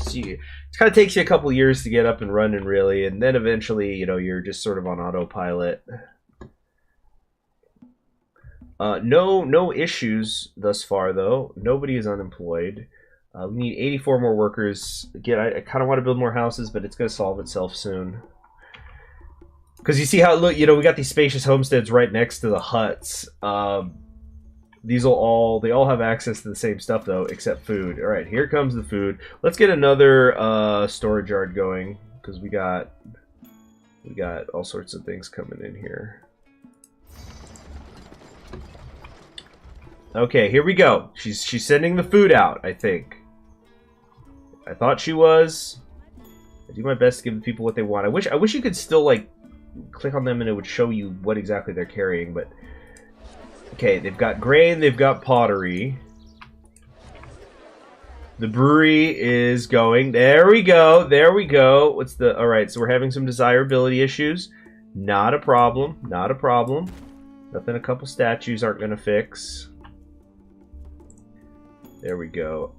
kind of takes you a couple years to get up and running, really, and then eventually, you know, you're just sort of on autopilot. No issues thus far, though. Nobody is unemployed. We need 84 more workers. Again, I kind of want to build more houses, but it's going to solve itself soon. Because you see how, look, you know, we got these spacious homesteads right next to the huts. They all have access to the same stuff, though, except food. All right, here comes the food. Let's get another storage yard going, because we got all sorts of things coming in here. Okay, here we go. She's sending the food out, I think. I thought she was. I do my best to give the people what they want. I wish you could still, like, click on them and it would show you what exactly they're carrying, but... Okay, they've got grain, they've got pottery. The brewery is going. There we go, there we go. What's the... Alright, so we're having some desirability issues. Not a problem, not a problem. Nothing a couple statues aren't going to fix. There we go.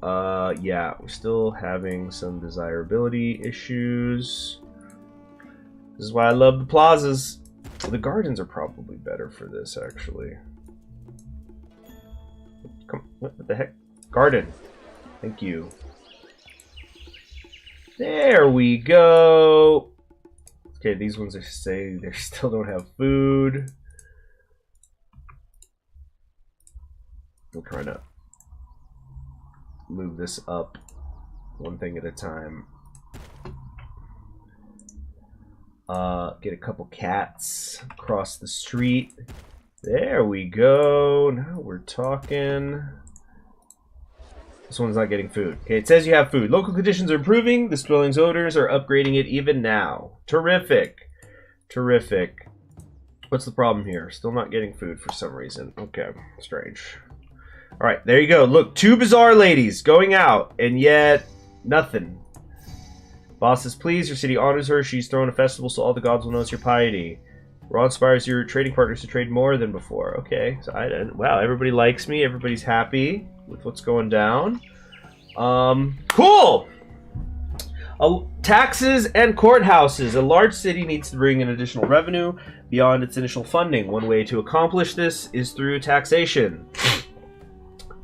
Yeah, we're still having some desirability issues. This is why I love the plazas. The gardens are probably better for this, actually. Come, what the heck? Garden. Thank you. There we go. Okay, these ones are saying they still don't have food. I'm trying to move this up one thing at a time. Get a couple cats across the street. There we go. Now we're talking. This one's not getting food. Okay, it says you have food. Local conditions are improving. This building's odors are upgrading it even now. Terrific. Terrific. What's the problem here? Still not getting food for some reason. Okay, strange. Alright, there you go. Look, 2 Bazaar ladies going out, and yet nothing. Boss is pleased. Your city honors her. She's throwing a festival so all the gods will notice your piety. Raw inspires your trading partners to trade more than before. Okay, so wow, everybody likes me. Everybody's happy with what's going down. Cool! Taxes and courthouses. A large city needs to bring in additional revenue beyond its initial funding. One way to accomplish this is through taxation.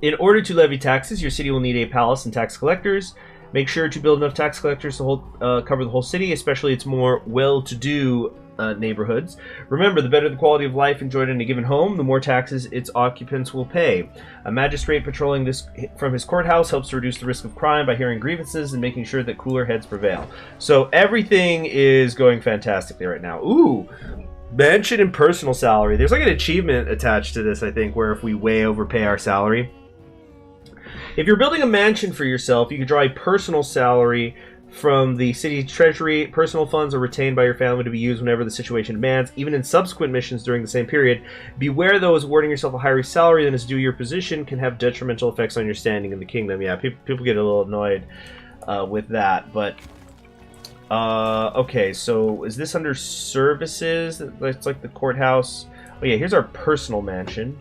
In order to levy taxes, your city will need a palace and tax collectors. Make sure to build enough tax collectors to cover the whole city, especially its more well-to-do neighborhoods. Remember, the better the quality of life enjoyed in a given home, the more taxes its occupants will pay. A magistrate patrolling this from his courthouse helps to reduce the risk of crime by hearing grievances and making sure that cooler heads prevail. So everything is going fantastically right now. Ooh, mansion and personal salary. There's like an achievement attached to this, I think, where if we way overpay our salary. If you're building a mansion for yourself, you can draw a personal salary from the city treasury. Personal funds are retained by your family to be used whenever the situation demands, even in subsequent missions during the same period. Beware, though, as awarding yourself a higher salary than is due your position can have detrimental effects on your standing in the kingdom. Yeah, people get a little annoyed with that, but... okay, so is this under services? It's like the courthouse. Oh yeah, here's our personal mansion.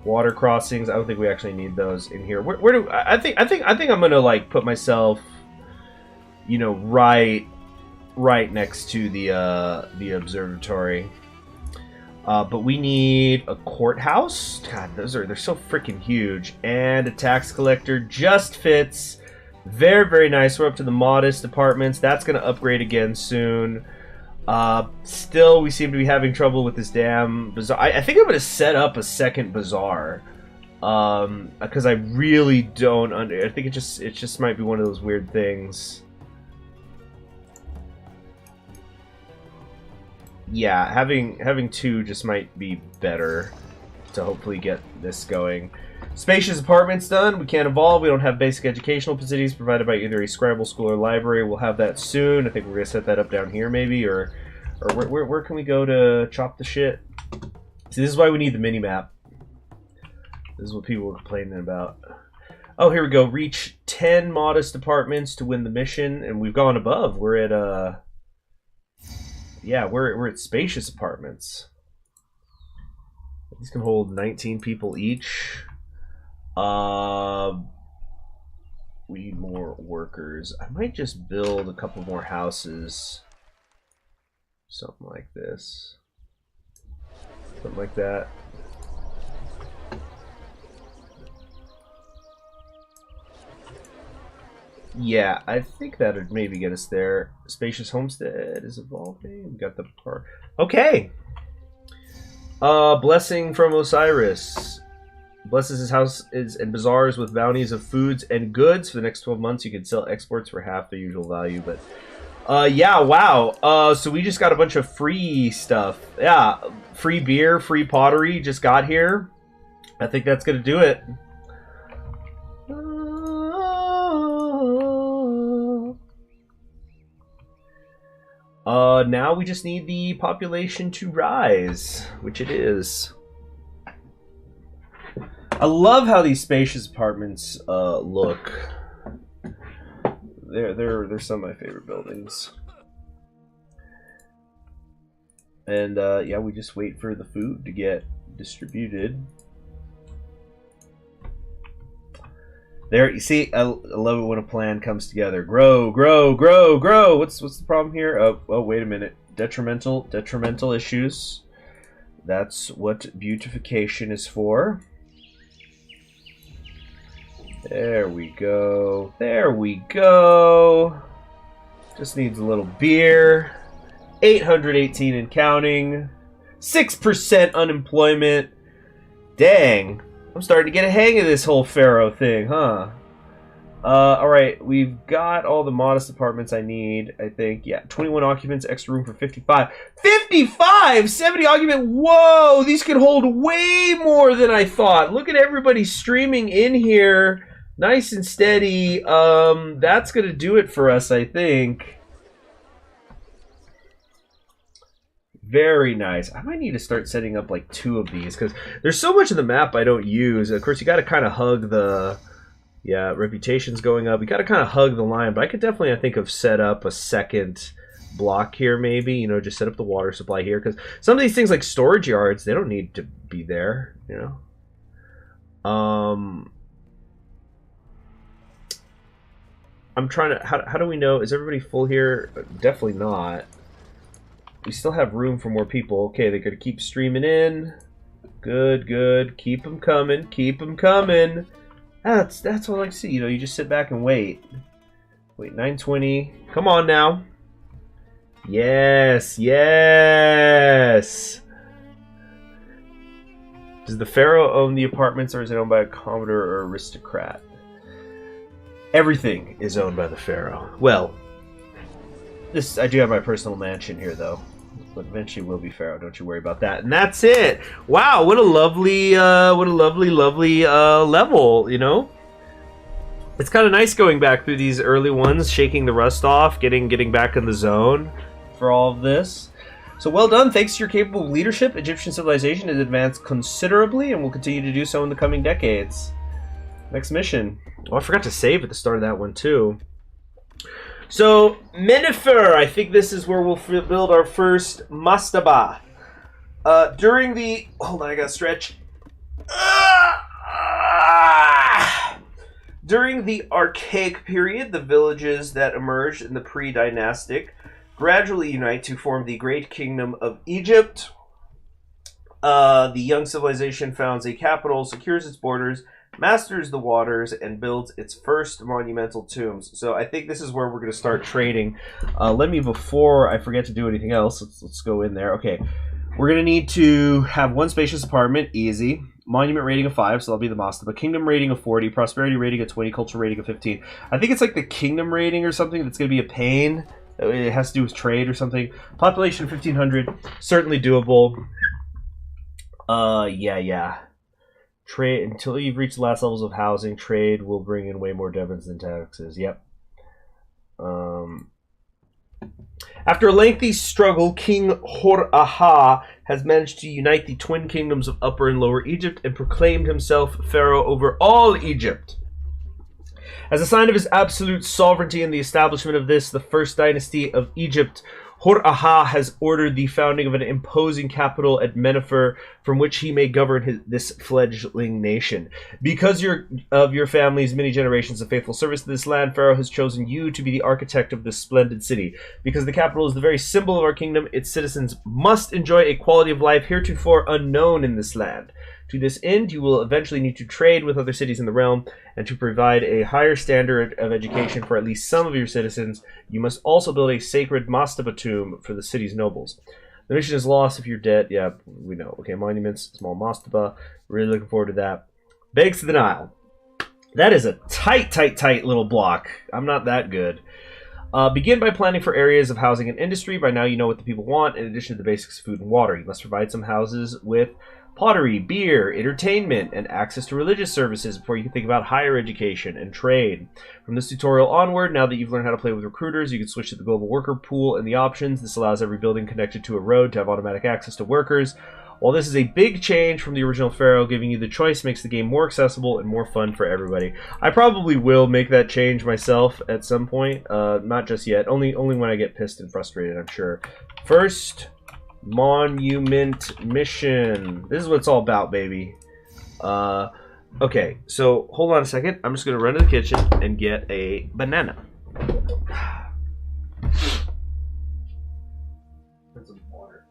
Water crossings. I don't think we actually need those in here. Where do I think I'm gonna like put myself, you know, right next to the observatory. But we need a courthouse. God, they're so freaking huge. And a tax collector just fits. Very, very nice. We're up to the modest apartments. That's gonna upgrade again soon. Still, we seem to be having trouble with this damn bazaar. I think I'm going to set up a second bazaar. Because I really don't I think it just might be one of those weird things. Yeah, having 2 just might be better to hopefully get this going. Spacious apartments done. We can't evolve. We don't have basic educational facilities provided by either a Scrabble school or library. We'll have that soon. I think we're gonna set that up down here maybe, or where can we go to chop the shit? See, this is why we need the Minimap. This is what people were complaining about. Oh, here we go. Reach 10 modest apartments to win the mission, and we've gone above. We're at yeah, we're at spacious apartments. These can hold 19 people each. We need more workers. I might just build a couple more houses. Something like this. Something like that. Yeah, I think that would maybe get us there. Spacious homestead is evolving. We got the park. Okay. Blessing from Osiris. Blesses his house and bazaars with bounties of foods and goods. For the next 12 months, you can sell exports for half the usual value. But, yeah, wow. So we just got a bunch of free stuff. Yeah, free beer, free pottery just got here. I think that's going to do it. Now we just need the population to rise, which it is. I love how these spacious apartments look. They're some of my favorite buildings. And yeah, we just wait for the food to get distributed. There, you see, I love it when a plan comes together. Grow, grow, grow, grow. What's the problem here? Oh, wait a minute. Detrimental issues. That's what beautification is for. There we go. There we go. Just needs a little beer. 818 and counting. 6% unemployment. Dang. I'm starting to get a hang of this whole Pharaoh thing, huh? Alright, we've got all the modest apartments I need, I think. Yeah, 21 occupants, extra room for 55. 55! 70 occupant! Whoa! These could hold way more than I thought. Look at everybody streaming in here. Nice and steady. That's gonna do it for us, I think. Very nice. I might need to start setting up like 2 of these because there's so much of the map I don't use. Of course, you got to kind of hug the, yeah, reputation's going up. You got to kind of hug the line, but I could definitely, I think, have set up a second block here, maybe. You know, just set up the water supply here because some of these things like storage yards, they don't need to be there. You know. I'm trying to. How do we know? Is everybody full here? Definitely not. We still have room for more people. Okay, they're going to keep streaming in. Good, good. Keep them coming. Keep them coming. That's what I like to see. You know, you just sit back and wait. Wait, 920. Come on now. Yes, yes. Does the Pharaoh own the apartments or is it owned by a commodore or aristocrat? Everything is owned by the Pharaoh. Well, I do have my personal mansion here, though. But eventually will be Pharaoh. Don't you worry about that. And that's it. Wow, what a lovely level. You know, it's kind of nice going back through these early ones, shaking the rust off, getting back in the zone for all of this. So well done. Thanks to your capable leadership, Egyptian civilization has advanced considerably and will continue to do so in the coming decades. Next mission. Oh, I forgot to save at the start of that one too. So, Minifer, I think this is where we'll build our first mastaba. During the... Hold on, I gotta stretch. During the Archaic period, the villages that emerged in the pre-dynastic gradually unite to form the Great Kingdom of Egypt. The young civilization founds a capital, secures its borders, masters the waters, and builds its first monumental tombs. So I think this is where we're going to start trading. Before I forget to do anything else, let's go in there. Okay, we're going to need to have one spacious apartment, easy. Monument rating of 5, so that'll be the mastaba. Kingdom rating of 40, prosperity rating of 20, culture rating of 15. I think it's like the kingdom rating or something that's going to be a pain. It has to do with trade or something. Population 1,500, certainly doable. Yeah. Trade until you've reached the last levels of housing. Trade will bring in way more dividends than taxes. Yep. After a lengthy struggle, King Hor-Aha has managed to unite the twin kingdoms of Upper and Lower Egypt and proclaimed himself pharaoh over all Egypt. As a sign of his absolute sovereignty and the establishment of this, the first dynasty of Egypt, Hor-Aha has ordered the founding of an imposing capital at Minifer, from which he may govern this fledgling nation. Because of your family's many generations of faithful service to this land, Pharaoh has chosen you to be the architect of this splendid city. Because the capital is the very symbol of our kingdom, its citizens must enjoy a quality of life heretofore unknown in this land. To this end, you will eventually need to trade with other cities in the realm, and to provide a higher standard of education for at least some of your citizens, you must also build a sacred mastaba tomb for the city's nobles. The mission is lost if you're dead. Yeah, we know. Okay, monuments, small mastaba. Really looking forward to that. Banks of the Nile. That is a tight little block. I'm not that good. Begin by planning for areas of housing and industry. By now you know what the people want, in addition to the basics of food and water. You must provide some houses with pottery, beer, entertainment, and access to religious services before you can think about higher education and trade. From this tutorial onward, now that you've learned how to play with recruiters, you can switch to the global worker pool and the options. This allows every building connected to a road to have automatic access to workers. While this is a big change from the original Pharaoh, giving you the choice makes the game more accessible and more fun for everybody. I probably will make that change myself at some point. Not just yet. Only when I get pissed and frustrated, I'm sure. First monument mission. This is what it's all about, baby. Okay, so hold on a second. I'm just gonna run to the kitchen and get a banana. Put some water.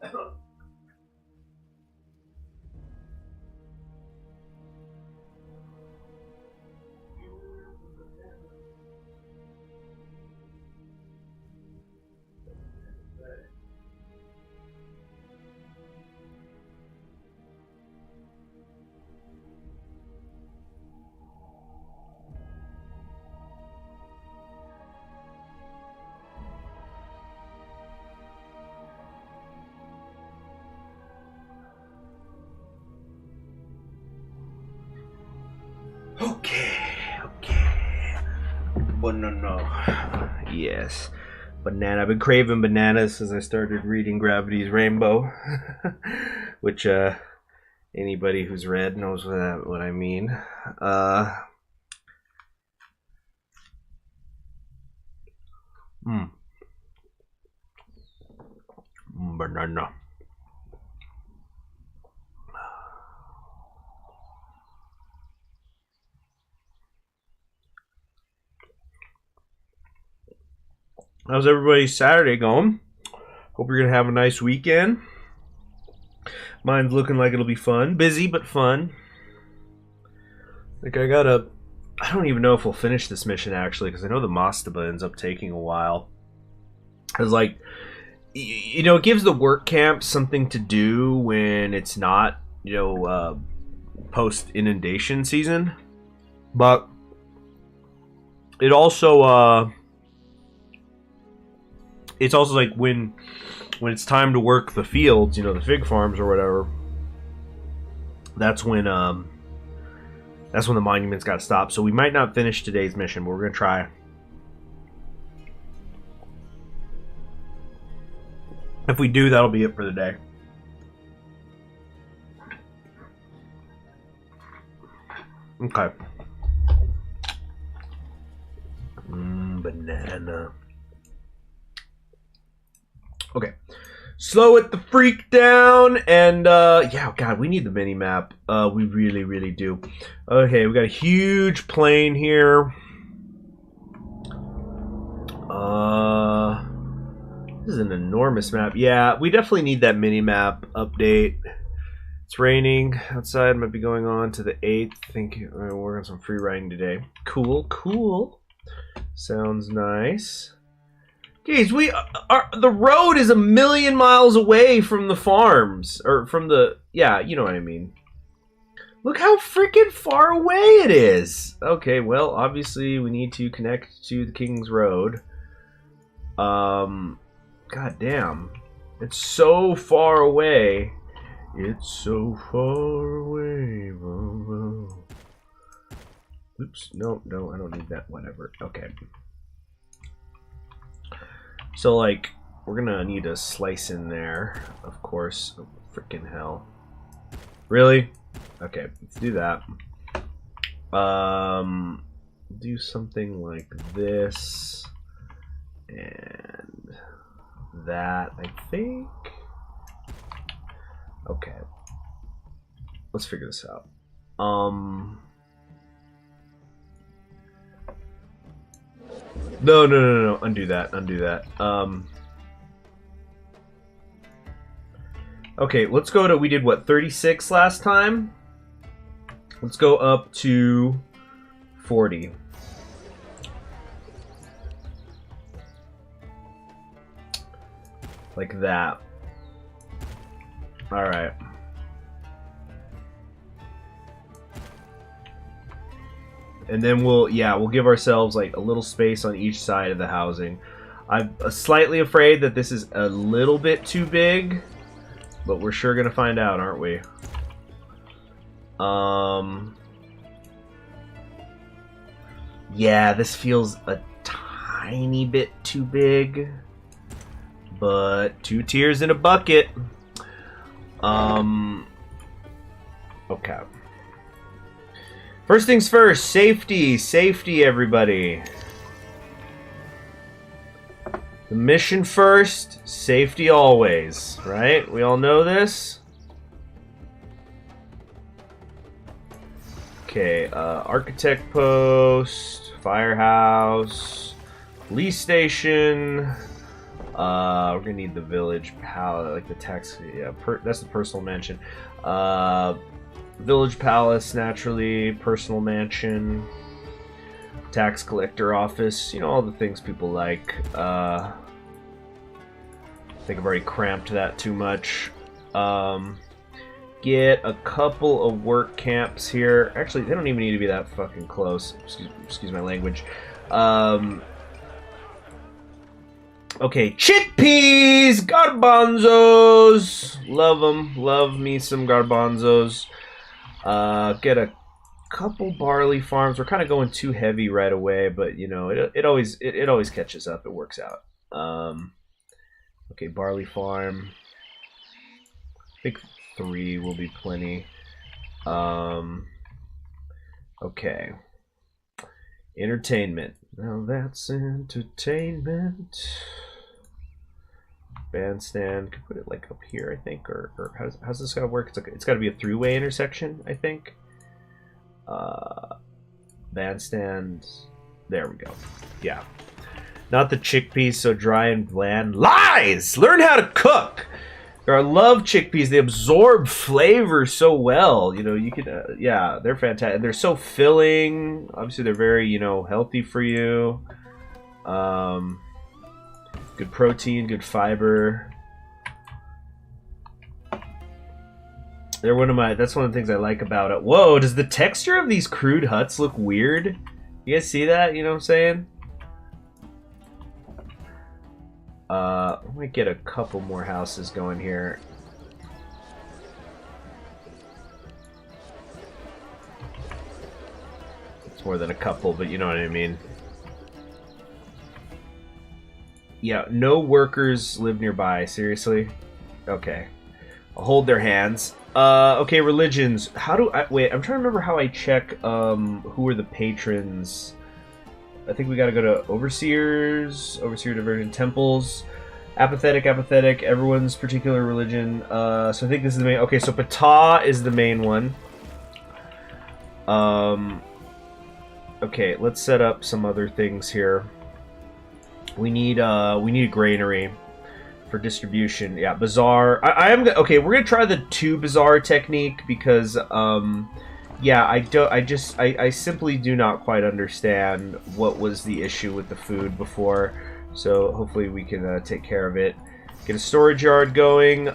Okay. Banana. Yes. Banana. I've been craving bananas since I started reading Gravity's Rainbow. Which, anybody who's read knows what I mean. Banana. How's everybody's Saturday going? Hope you're gonna have a nice weekend. Mine's looking like it'll be fun. Busy, but fun. Like I don't even know if we'll finish this mission actually, because I know the mastaba ends up taking a while. Because like, you know, it gives the work camp something to do when it's not, you know, post inundation season. But it also it's also like when it's time to work the fields, you know, the fig farms or whatever. That's when the monuments got stopped. So we might not finish today's mission, but we're gonna try. If we do, that'll be it for the day. Okay. Banana. Okay. Slow it the freak down, and yeah, God, we need the mini map. We really, really do. Okay, we got a huge plain here. This is an enormous map. Yeah, we definitely need that mini map update. It's raining outside. Might be going on to the 8th. I think we're working on some free riding today. Cool. Sounds nice. Geez, the road is 1,000,000 miles away from the farms, or from the, yeah, you know what I mean. Look how freaking far away it is. Okay, well, obviously we need to connect to the King's Road. God damn, it's so far away. It's so far away. Oops, no, I don't need that. Whatever. Okay. So, like, we're gonna need a slice in there, of course. Oh, freaking hell. Really? Okay, let's do that. Do something like this. And that, I think. Okay. Let's figure this out. No. Undo that. Okay, let's go to, we did what, 36 last time? Let's go up to 40. Like that. Alright. And then we'll give ourselves like a little space on each side of the housing. I'm slightly afraid that this is a little bit too big, but we're sure gonna find out, aren't we? Yeah, this feels a tiny bit too big, but 2 tiers in a bucket. Okay. First things first, safety, everybody. The mission first, safety always, right? We all know this? Okay, architect post, firehouse, police station. We're gonna need the village palace, like the tax. Yeah, that's the personal mansion. Village palace, naturally. Personal mansion. Tax collector office. You know, all the things people like. I think I've already cramped that too much. Get a couple of work camps here. Actually, they don't even need to be that fucking close. Excuse my language. Okay, chickpeas, garbanzos. Love them. Love me some garbanzos. Get a couple barley farms. We're kind of going too heavy right away, but you know, it always catches up. It works out. Okay, barley farm. I think 3 will be plenty. Okay. Entertainment. Now that's entertainment. Bandstand. Could put it like up here, I think, or how's this gonna work? It's got to be a 3-way intersection, I think. Bandstand. There we go. Yeah. Not the chickpeas so dry and bland. Lies! Learn how to cook! I love chickpeas. They absorb flavor so well. You know, you can, yeah, they're fantastic. They're so filling. Obviously, they're very, you know, healthy for you. Good protein, good fiber. They're that's one of the things I like about it. Whoa, does the texture of these crude huts look weird? You guys see that? You know what I'm saying? I might get a couple more houses going here. It's more than a couple, but you know what I mean. Yeah, no workers live nearby. Seriously? Okay. I'll hold their hands. Okay, religions. How do I... Wait, I'm trying to remember how I check who are the patrons. I think we gotta go to overseers, overseer diversion, temples, apathetic, everyone's particular religion. So I think this is the main. Okay, so Ptah is the main one. Okay, let's set up some other things here. We need a granary for distribution. Yeah, Bazaar. Okay. We're gonna try the 2 Bazaar technique because yeah, I simply do not quite understand what was the issue with the food before. So hopefully we can take care of it. Get a storage yard going. We're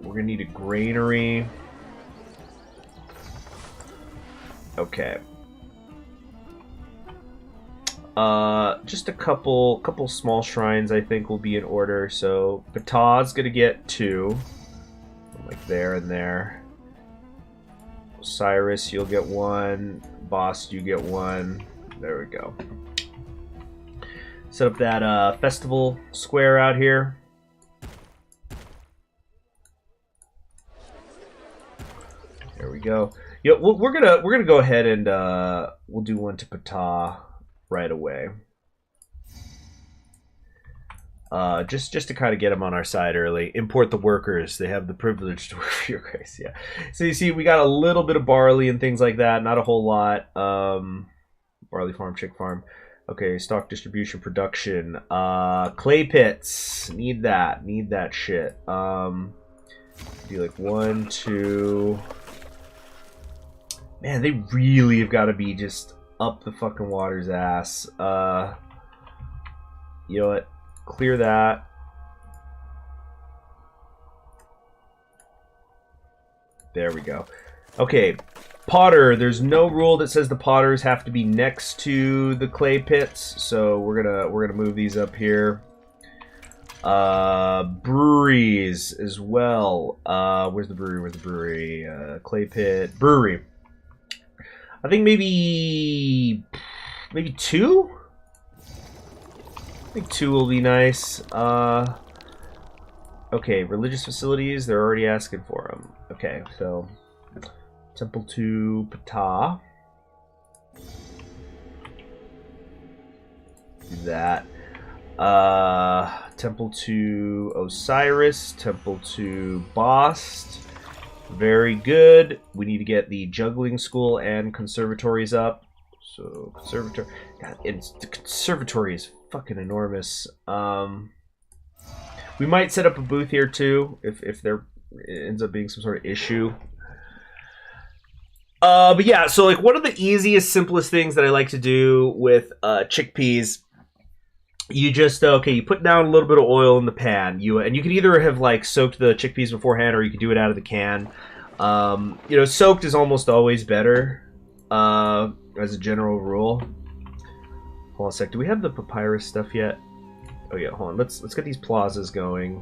gonna need a granary. Okay. Just a couple small shrines I think will be in order. So Ptah's gonna get 2, like there and there. Cyrus, you'll get 1. Boss, you get 1. There we go. Set up that festival square out here. There we go. Yeah, we're gonna go ahead and we'll do one to Ptah right away. Just to kind of get them on our side early. Import the workers. They have the privilege to work for your grace. Yeah. So you see, we got a little bit of barley and things like that. Not a whole lot. Barley farm, chick farm. Okay, stock distribution, production. Clay pits. Need that shit. Do like 1, 2. Man, they really have got to be just up the fucking water's ass. You know what? Clear that. There we go. Okay, Potter. There's no rule that says the potters have to be next to the clay pits, so we're gonna move these up here. Breweries as well. Where's the brewery? Clay pit brewery. I think maybe 2. I think 2 will be nice. Okay, religious facilities. They're already asking for them. Okay, so temple to Ptah. Do that. Temple to Osiris. Temple to Bast. Very good. We need to get the juggling school and conservatories up. So conservatory, God, the conservatory is fucking enormous. We might set up a booth here too if there ends up being some sort of issue. But yeah, so like one of the easiest, simplest things that I like to do with chickpeas, you just you put down a little bit of oil in the pan. You can either have like soaked the chickpeas beforehand, or you can do it out of the can. Soaked is almost always better. As a general rule. Hold on a sec. Do we have the papyrus stuff yet? Oh yeah, hold on. Let's get these plazas going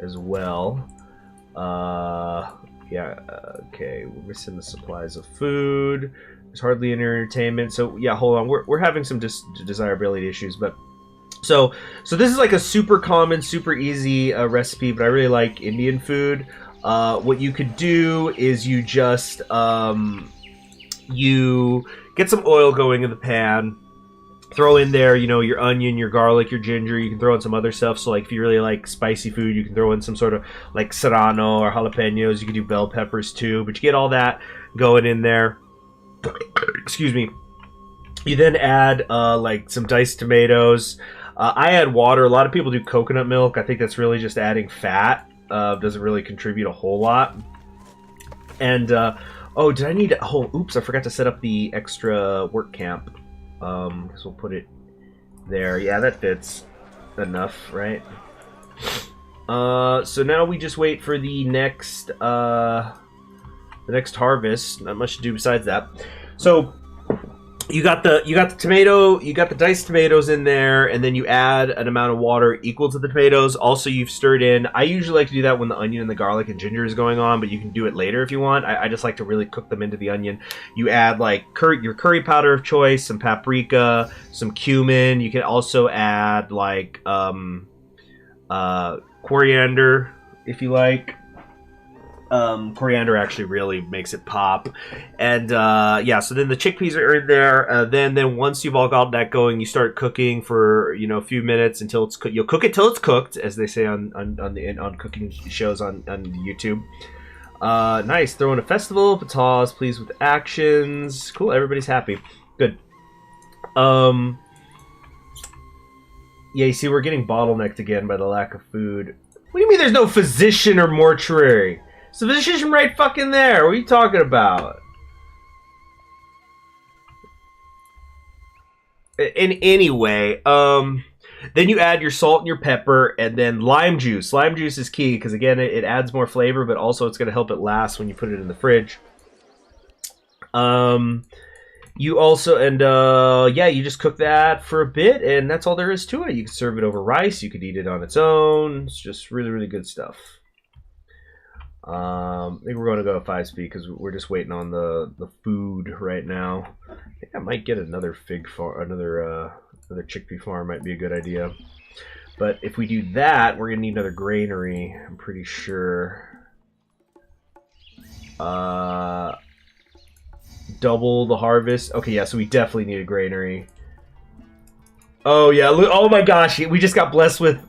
as well. Okay. We're missing the supplies of food. There's hardly any entertainment. So yeah, hold on. We're having some desirability issues, but so this is like a super common, super easy recipe, but I really like Indian food. What you could do is you just you get some oil going in the pan, throw in there, your onion, your garlic, your ginger. You can throw in some other stuff. So like if you really like spicy food, you can throw in some sort of like serrano or jalapenos. You can do bell peppers too, but you get all that going in there. Excuse me. You then add like some diced tomatoes. I add water. A lot of people do coconut milk. I think that's really just adding fat. Doesn't really contribute a whole lot. And oh, did I need to... Oh, oops, I forgot to set up the extra work camp. So we'll put it there. Yeah, that fits enough, right? So now we just wait for the next harvest. Not much to do besides that. So you got the tomato, you got the diced tomatoes in there, and then you add an amount of water equal to the tomatoes. Also, you've stirred in. I usually like to do that when the onion and the garlic and ginger is going on, but you can do it later if you want. I just like to really cook them into the onion. You add like your curry powder of choice, some paprika, some cumin. You can also add like coriander if you like. Coriander actually really makes it pop. And yeah, so then the chickpeas are in there. Then once you've all got that going, you start cooking for a few minutes until it's cooked. You'll cook it till it's cooked, as they say on cooking shows on YouTube. Nice. Throw in a festival. Pataz, pleased with actions. Cool. Everybody's happy. Good. Yeah, you see, we're getting bottlenecked again by the lack of food. What do you mean there's no physician or mortuary? It's the physician right fucking there. What are you talking about? Anyway, then you add your salt and your pepper, and then lime juice. Lime juice is key because again, it adds more flavor, but also it's going to help it last when you put it in the fridge. You also you just cook that for a bit, and that's all there is to it. You can serve it over rice. You could eat it on its own. It's just really, really good stuff. I think we're going to go 5-speed because we're just waiting on the food right now. I think I might get another fig farm, another chickpea farm might be a good idea. But if we do that, we're gonna need another granary. I'm pretty sure. Double the harvest. Okay, yeah, so we definitely need a granary. Oh yeah, look, oh my gosh, we just got blessed with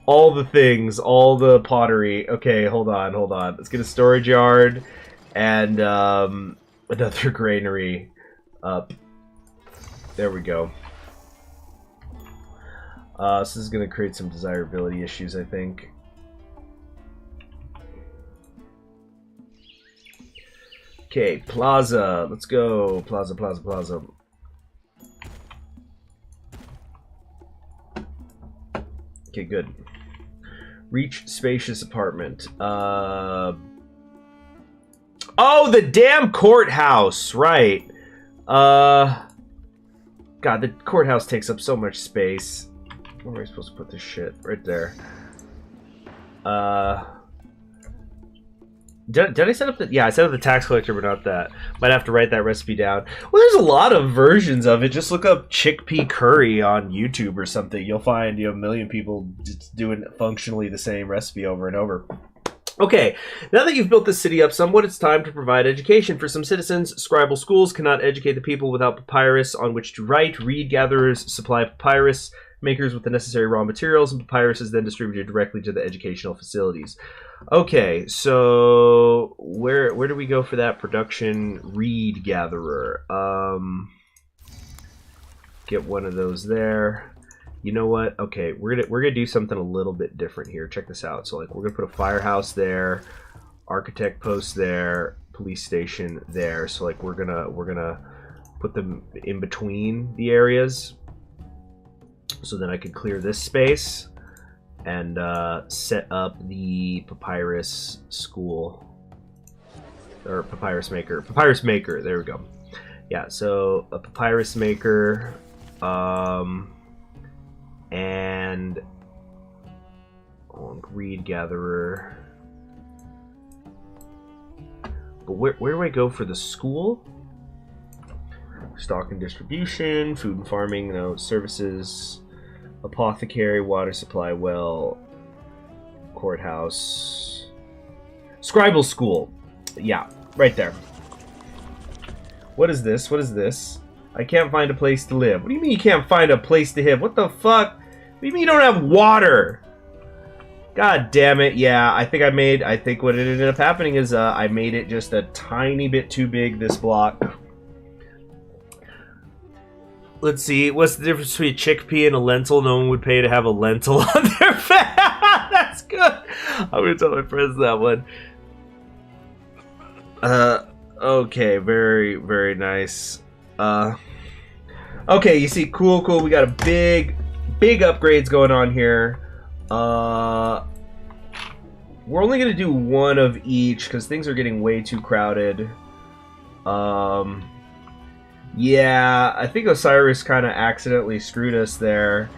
all the things, all the pottery. Okay, hold on. Let's get a storage yard and another granary up. There we go. So this is going to create some desirability issues, I think. Okay, Plaza. Let's go. Plaza. Okay, good. Reach spacious apartment. Oh, the damn courthouse, right. God, the courthouse takes up so much space. Where am I supposed to put this shit? Right there. Did I set up the... Yeah, I set up the tax collector, but not that. Might have to write that recipe down. Well, there's a lot of versions of it. Just look up chickpea curry on YouTube or something. You'll find, a million people just doing functionally the same recipe over and over. Okay, now that you've built this city up somewhat, it's time to provide education for some citizens. Scribal schools cannot educate the people without papyrus on which to write. Reed gatherers supply papyrus. makers with the necessary raw materials, and papyrus is then distributed directly to the educational facilities. Okay, so where do we go for that production? Reed gatherer. Get one of those there. You know what? Okay, we're gonna do something a little bit different here. Check this out. So like we're gonna put a firehouse there, architect post there, police station there. So like we're gonna put them in between the areas. So then I could clear this space and set up the papyrus school or papyrus maker. Papyrus maker. There we go. Yeah. So a papyrus maker. And reed gatherer. But where do I go for the school? Stock and distribution, food and farming, no services, apothecary, water supply, well, courthouse, scribal school. Yeah, right there. What is this? What is this? I can't find a place to live. What do you mean you can't find a place to live? What the fuck? What do you mean you don't have water? God damn it. Yeah, I think what ended up happening is I made it just a tiny bit too big, this block. Let's see. What's the difference between a chickpea and a lentil? No one would pay to have a lentil on their face. That's good. I'm going to tell my friends that one. Okay. Very, very nice. Okay, you see, cool. We got a big upgrades going on here. We're only gonna do one of each because things are getting way too crowded. Yeah, I think Osiris kind of accidentally screwed us there.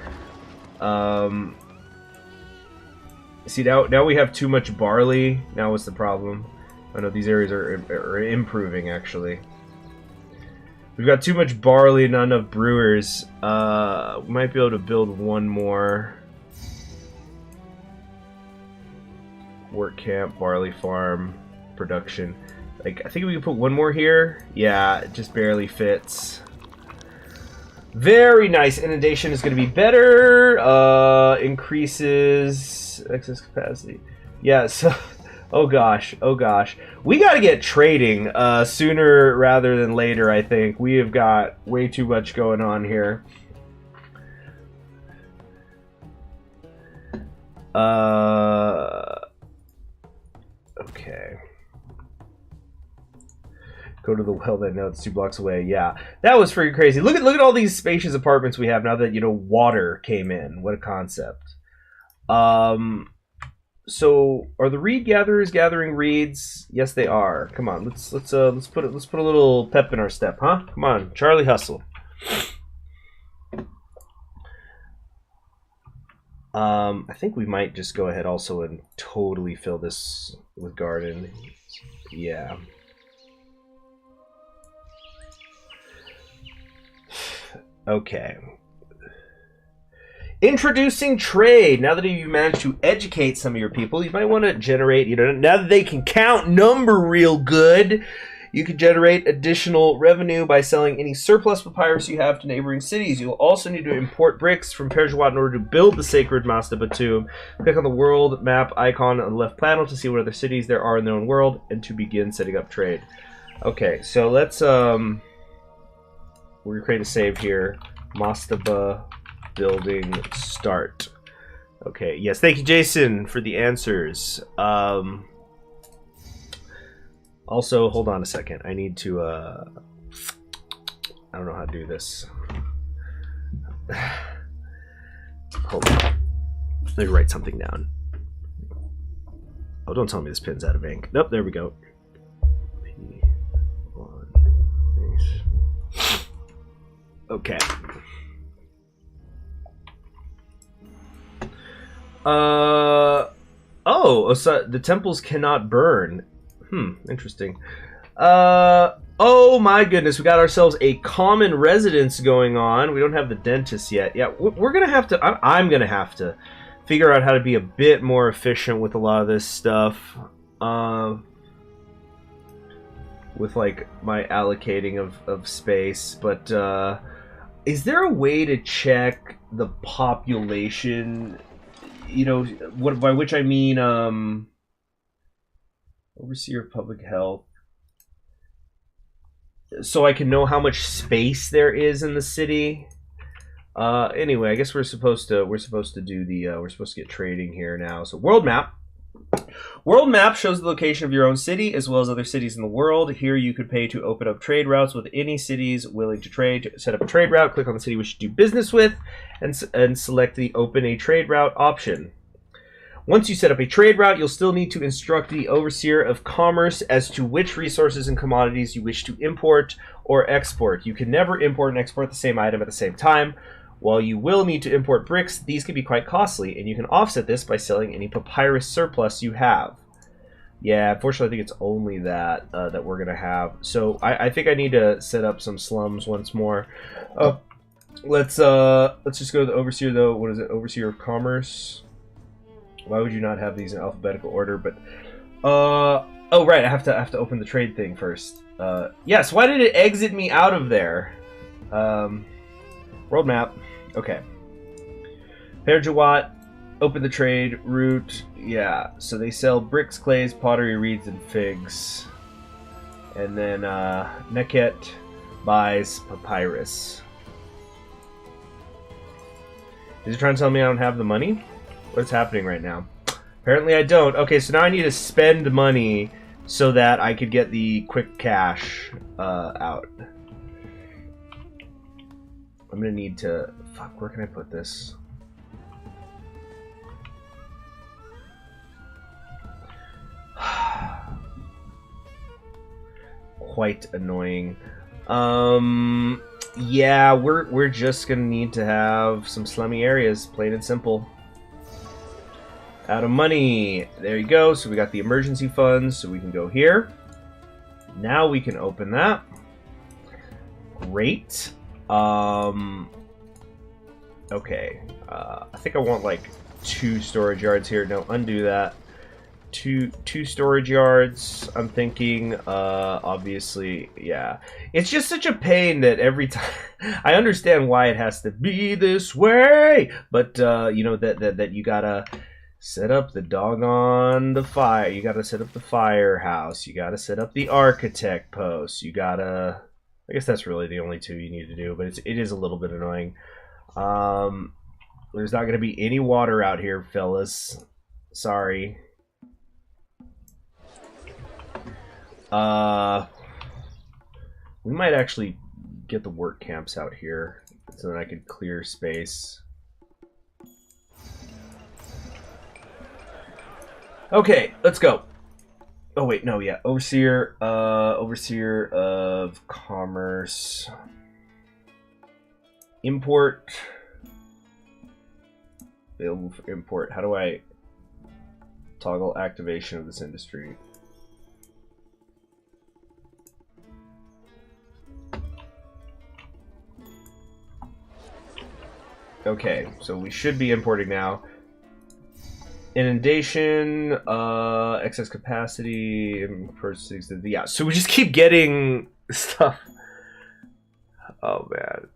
See, now we have too much barley. Now what's the problem? I know these areas are improving actually. We've got too much barley, not enough brewers. We might be able to build one more. Work camp, barley farm, production. Like, I think we can put one more here. Yeah, it just barely fits. Very nice. Inundation is going to be better. Increases excess capacity. Yeah, so... Oh gosh. We gotta get trading sooner rather than later, I think. We have got way too much going on here. Okay. Go to the well then. No, it's 2 blocks away. Yeah, that was freaking crazy. Look at all these spacious apartments we have now that, you know, water came in. What a concept. So, are the reed gatherers gathering reeds? Yes, they are. Come on, let's put a little pep in our step, huh? Come on, Charlie, hustle. I think we might just go ahead also and totally fill this with garden. Yeah. Okay. Introducing trade. Now that you've managed to educate some of your people, you might want to generate, you know, now that they can count number real good, you can generate additional revenue by selling any surplus papyrus you have to neighboring cities. You'll also need to import bricks from Persiawat in order to build the sacred mastaba tomb. Click on the world map icon on the left panel to see what other cities there are in their own world and to begin setting up trade. Okay, so let's we're gonna create a save here. Mastaba building start. Okay, yes, thank you, Jason, for the answers. Also, hold on a second. I need to I don't know how to do this. Hold on. Let me write something down. Oh, don't tell me this pin's out of ink. Nope, there we go. Okay. Oh, so the temples cannot burn. Interesting. Oh my goodness, we got ourselves a common residence going on. We don't have the dentist yet. Yeah, we're gonna have to, I'm gonna have to figure out how to be a bit more efficient with a lot of this stuff. With like my allocating of space, but Is there a way to check the population? You know, what by which I mean, overseer of public health, so I can know how much space there is in the city. Anyway, I guess we're supposed to do the we're supposed to get trading here now. So world map. World map shows the location of your own city as well as other cities in the world. Here you could pay to open up trade routes with any cities willing to trade. Set up a trade route, click on the city we should do business with, and select the open a trade route option. Once you set up a trade route, you'll still need to instruct the overseer of commerce as to which resources and commodities you wish to import or export. You can never import and export the same item at the same time. While you will need to import bricks, these can be quite costly, and you can offset this by selling any papyrus surplus you have. Yeah, unfortunately, I think it's only that that we're gonna have. So I think I need to set up some slums once more. Let's just go to the overseer though. What is it? Overseer of commerce. Why would you not have these in alphabetical order? But oh right, I have to open the trade thing first. Yes. Why did it exit me out of there? World map. Okay. Perjawat, open the trade route. Yeah, so they sell bricks, clays, pottery, reeds, and figs. And then Neket buys papyrus. Is it trying to tell me I don't have the money? What's happening right now? Apparently I don't. Okay, so now I need to spend money so that I could get the quick cash out. I'm gonna need to... Fuck, where can I put this? Quite annoying. Yeah, we're just gonna need to have some slummy areas, plain and simple. Out of money. There you go. So we got the emergency funds, so we can go here. Now we can open that. Great. Okay. I think I want like 2 storage yards here. No, undo that. Two storage yards. I'm thinking, obviously, yeah. It's just such a pain that every time I understand why it has to be this way, but you know that you gotta set up the doggone the fire. You gotta set up the firehouse. You gotta set up the architect post. You gotta. I guess that's really the only 2 you need to do, but it is a little bit annoying. There's not going to be any water out here, fellas. Sorry. We might actually get the work camps out here so that I could clear space. Okay, let's go. Oh wait, no, yeah. Overseer of commerce. Import. Available for import. How do I toggle activation of this industry? Okay, so we should be importing now. Inundation, excess capacity, yeah. So we just keep getting stuff. Oh man,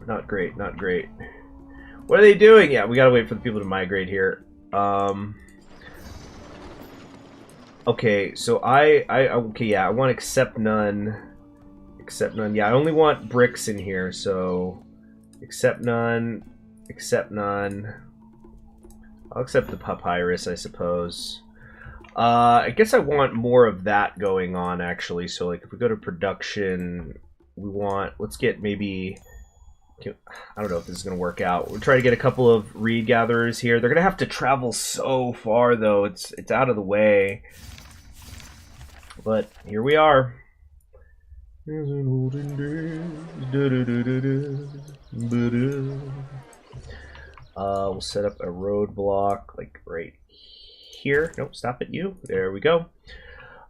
not great, not great. What are they doing? Yeah, we gotta wait for the people to migrate here. Okay, so okay, yeah, I want accept none. Accept none. Yeah, I only want bricks in here, so accept none. Accept none. I'll accept the papyrus, I suppose. I guess I want more of that going on, actually. So, like, if we go to production, we want... Let's get maybe... I don't know if this is going to work out. We'll try to get a couple of reed gatherers here. They're going to have to travel so far, though. It's out of the way. But here we are. As in olden days. We'll set up a roadblock like right here. Nope, stop it, you. There we go.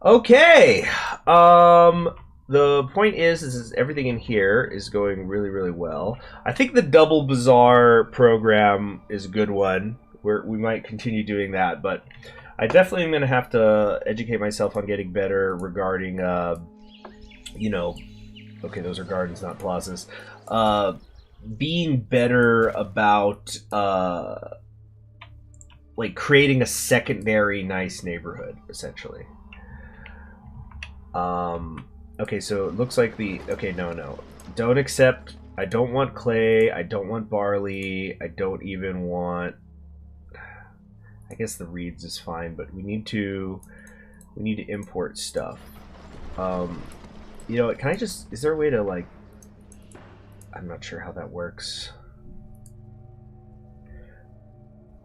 Okay. The point is everything in here is going really, really well. I think the double bazaar program is a good one. We might continue doing that, but I definitely am going to have to educate myself on getting better regarding, you know, Okay, those are gardens, not plazas. Being better about like creating a secondary nice neighborhood, essentially. Okay, so it looks like the... Okay, no. Don't accept... I don't want clay. I don't want barley. I don't even want... I guess the reeds is fine, but we need to import stuff. You know, can I just... Is there a way to, like... I'm not sure how that works.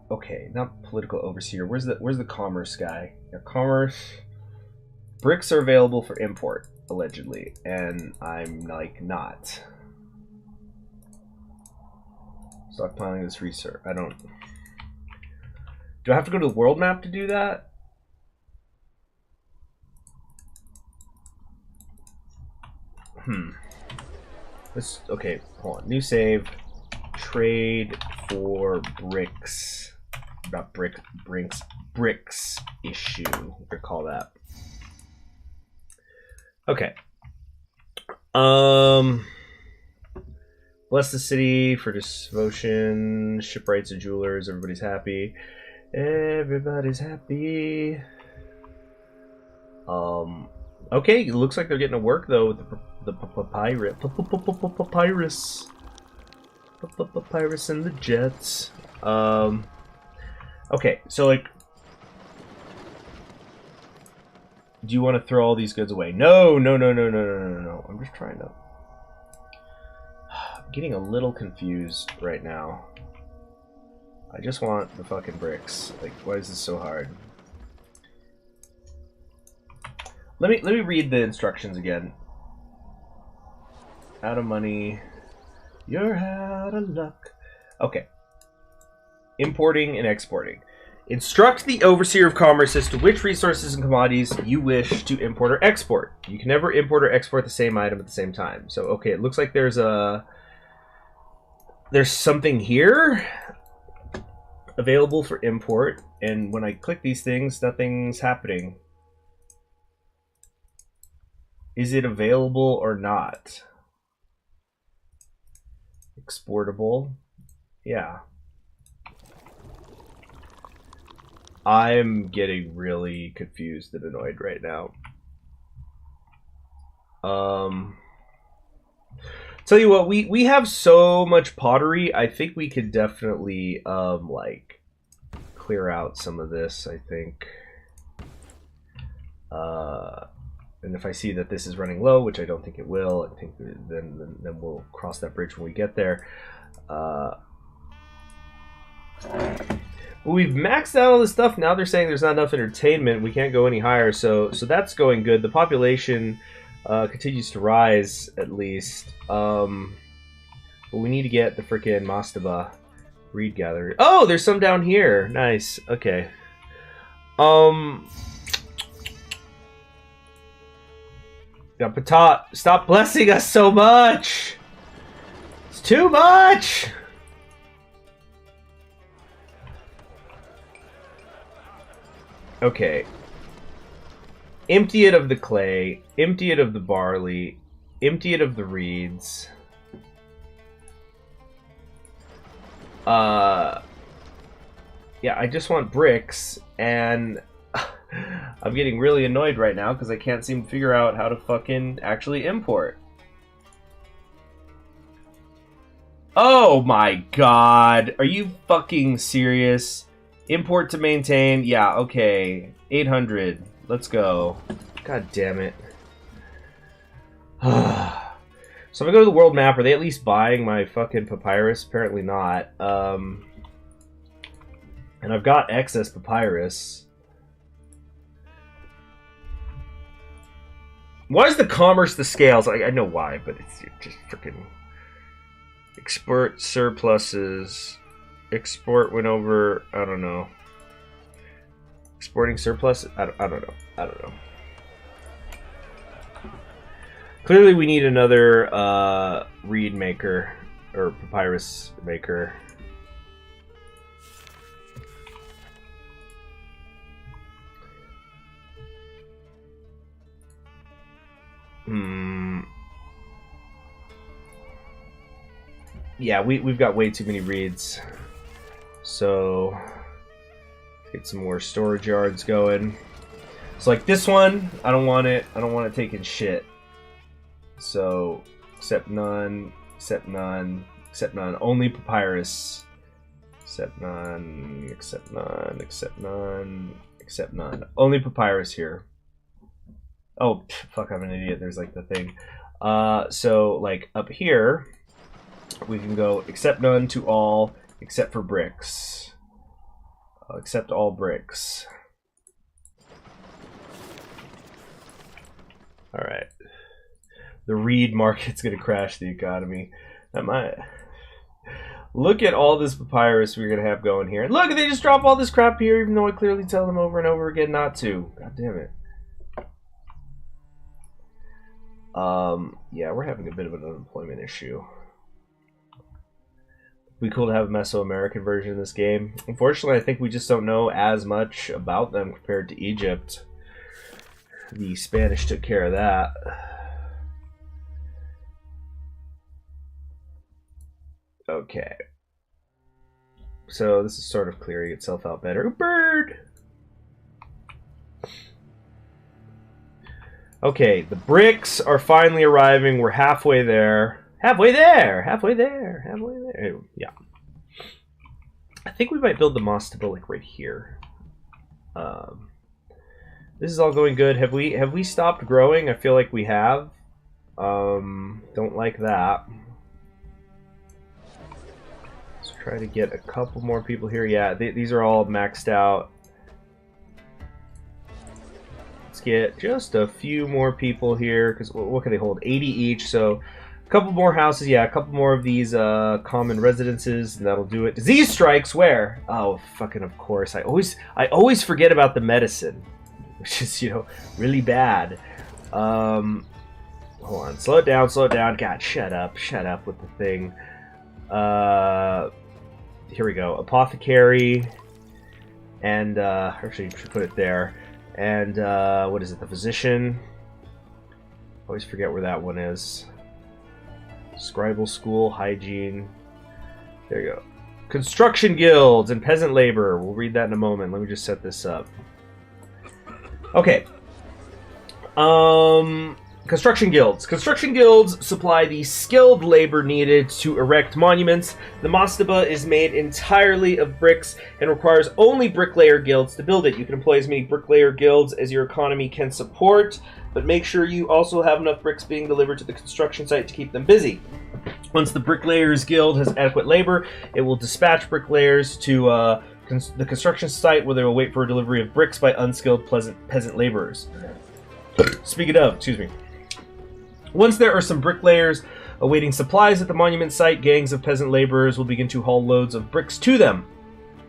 Okay, not political overseer. Where's the commerce guy? Yeah, commerce... Bricks are available for import, allegedly, and I'm, like, not. Stockpiling this research. I don't... Do I have to go to the world map to do that? Let's... Okay, hold on. New save. Trade for bricks. Not bricks issue. What do you call that? Okay. Bless the city for devotion. Shipwrights and jewelers. Everybody's happy. Everybody's happy. Okay, it looks like they're getting to work though with the papyrus. Papyrus and the jets. Okay, so like, do you want to throw all these goods away? No. I'm just trying to... I'm getting a little confused right now. I just want the fucking bricks. Like, why is this so hard? Let me read the instructions again. Out of money. You're out of luck. Okay. Importing and exporting. Instruct the overseer of commerce as to which resources and commodities you wish to import or export. You can never import or export the same item at the same time. So, okay, it looks like there's something here available for import, and when I click these things, nothing's happening. Is it available or not? Exportable. Yeah. I'm getting really confused and annoyed right now. Tell you what, we have so much pottery. I think we could definitely like clear out some of this, I think. And if I see that this is running low, which I don't think it will, I think then we'll cross that bridge when we get there. We've maxed out all this stuff. Now they're saying there's not enough entertainment. We can't go any higher, so that's going good. The population continues to rise, at least. But we need to get the frickin' Mastaba reed gatherer. Oh, there's some down here. Nice. Okay. Yeah, Patat, stop blessing us so much. It's too much. Okay. Empty it of the clay. Empty it of the barley. Empty it of the reeds. Yeah, I just want bricks, and I'm getting really annoyed right now because I can't seem to figure out how to fucking actually import. Oh my god. Are you fucking serious? Import to maintain. Yeah, okay. 800. Let's go. God damn it. So if I go to the world map, are they at least buying my fucking papyrus? Apparently not. And I've got excess papyrus. Why is the commerce the scales? I know why, but it's just freaking... Export surpluses. Export went over... I don't know. Exporting surplus? I don't know. I don't know. Clearly we need another reed maker. Or papyrus maker. yeah, we've got way too many reeds. So let's get some more storage yards going. So like this one, I don't want it. I don't want it taking shit. So accept none, accept none, accept none. Only papyrus. Accept none, accept none, accept none, accept none. Only papyrus here. Oh, fuck, I'm an idiot. There's like the thing. So like up here, we can go accept none to all except for bricks. Accept all bricks. All right. The reed market's gonna crash the economy. That might. Look at all this papyrus we're gonna have going here. Look, they just drop all this crap here, even though I clearly tell them over and over again not to. God damn it. Yeah, we're having a bit of an unemployment issue. It'd be cool to have a Mesoamerican version of this game. Unfortunately, I think we just don't know as much about them compared to Egypt. The Spanish took care of that. Okay. So this is sort of clearing itself out better. Bird! Okay, the bricks are finally arriving. We're halfway there. Halfway there! Halfway there! Halfway there. Yeah. I think we might build the mastaba like right here. This is all going good. Have we stopped growing? I feel like we have. Don't like that. Let's try to get a couple more people here. Yeah, these are all maxed out. Let's get just a few more people here, because what can they hold? 80 each, so a couple more houses. Yeah, a couple more of these common residences, and that'll do it. Disease strikes where? Oh, fucking of course. I always forget about the medicine, which is, you know, really bad. Hold on, slow it down, slow it down. God, shut up with the thing. Here we go. Apothecary, and actually, you should put it there. And what is it? The physician. Always forget where that one is. Scribal school, hygiene. There you go. Construction guilds and peasant labor. We'll read that in a moment. Let me just set this up. Okay. Construction guilds. Construction guilds supply the skilled labor needed to erect monuments. The mastaba is made entirely of bricks and requires only bricklayer guilds to build it. You can employ as many bricklayer guilds as your economy can support, but make sure you also have enough bricks being delivered to the construction site to keep them busy. Once the bricklayers guild has adequate labor, it will dispatch bricklayers to the construction site, where they will wait for a delivery of bricks by unskilled peasant laborers. Speaking of, excuse me. Once there are some bricklayers awaiting supplies at the monument site, gangs of peasant laborers will begin to haul loads of bricks to them.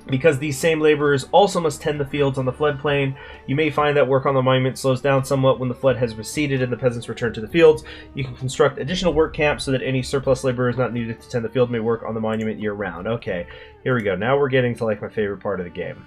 Because these same laborers also must tend the fields on the floodplain, you may find that work on the monument slows down somewhat when the flood has receded and the peasants return to the fields. You can construct additional work camps so that any surplus laborers not needed to tend the field may work on the monument year-round. Okay, here we go. Now we're getting to like my favorite part of the game.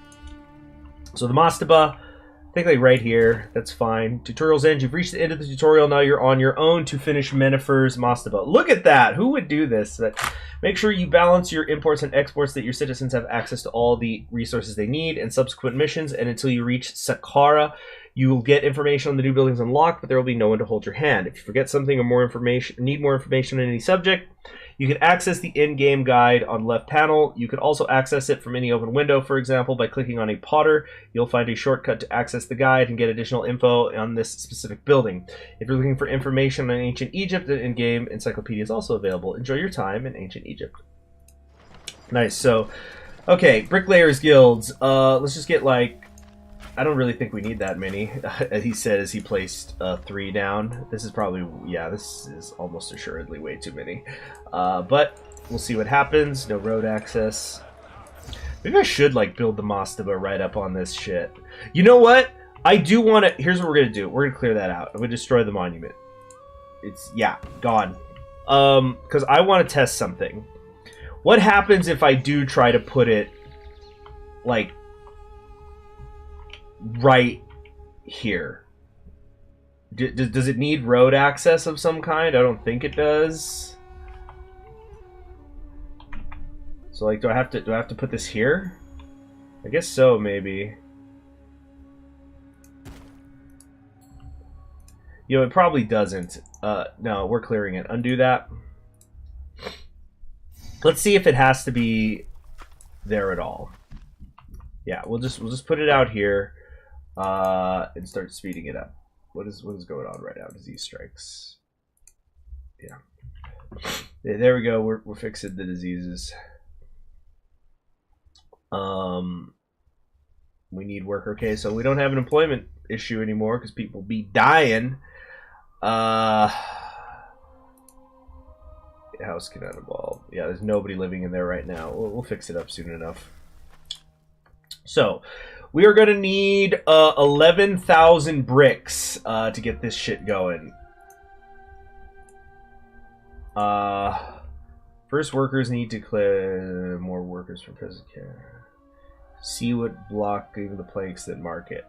So the mastaba, I think like right here, that's fine. Tutorial's end. You've reached the end of the tutorial. Now you're on your own to finish Minifer's mastaba. Look at that! Who would do this? But make sure you balance your imports and exports, that your citizens have access to all the resources they need and subsequent missions. And until you reach Saqqara, you will get information on the new buildings unlocked, but there will be no one to hold your hand. If you forget something or need more information on any subject, you can access the in-game guide on the left panel. You can also access it from any open window, for example, by clicking on a potter. You'll find a shortcut to access the guide and get additional info on this specific building. If you're looking for information on ancient Egypt, an in-game encyclopedia is also available. Enjoy your time in ancient Egypt. Nice. So, okay, bricklayers guilds. Let's just get like, I don't really think we need that many. He said as he placed 3 down. This is probably, yeah, this is almost assuredly way too many. But we'll see what happens. No road access. Maybe I should like build the mastaba right up on this shit. You know what? I do want to, here's what we're going to do. We're going to clear that out. I'm going to destroy the monument. It's, yeah, gone. Because I want to test something. What happens if I do try to put it like right here? Does it need road access of some kind? I don't think it does. So like, do I have to put this here? I guess so, maybe. You know, it probably doesn't. No, we're clearing it. Undo that. Let's see if it has to be there at all. Yeah, we'll just put it out here, and start speeding it up. What is going on right now? Disease strikes. Yeah. There we go. We're fixing the diseases. We need work. Okay, so we don't have an employment issue anymore because people be dying. House cannot evolve. Yeah, there's nobody living in there right now. We'll fix it up soon enough. So, we are going to need 11,000 bricks to get this shit going. First, workers need to clear more workers for prison care. See what blocking the planks that mark it.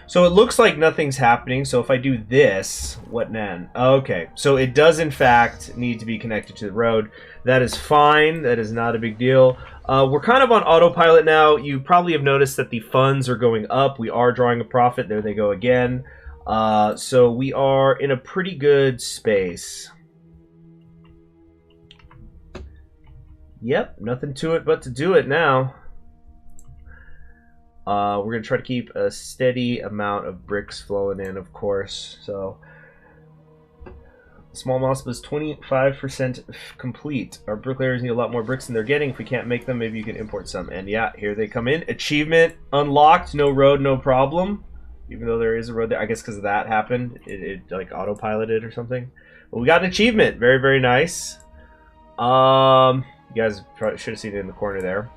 So it looks like nothing's happening. So if I do this, what then? Okay, so it does in fact need to be connected to the road. That is fine. That is not a big deal. We're kind of on autopilot now. You probably have noticed that the funds are going up. We are drawing a profit. There they go again. So we are in a pretty good space. Yep, nothing to it but to do it now. We're going to try to keep a steady amount of bricks flowing in, of course. So, small moss is 25% complete. Our bricklayers need a lot more bricks than they're getting. If we can't make them, maybe you can import some. And yeah, here they come in. Achievement unlocked. No road, no problem. Even though there is a road there. I guess because that happened. It like autopiloted or something. But we got an achievement. Very, very nice. You guys probably should have seen it in the corner there.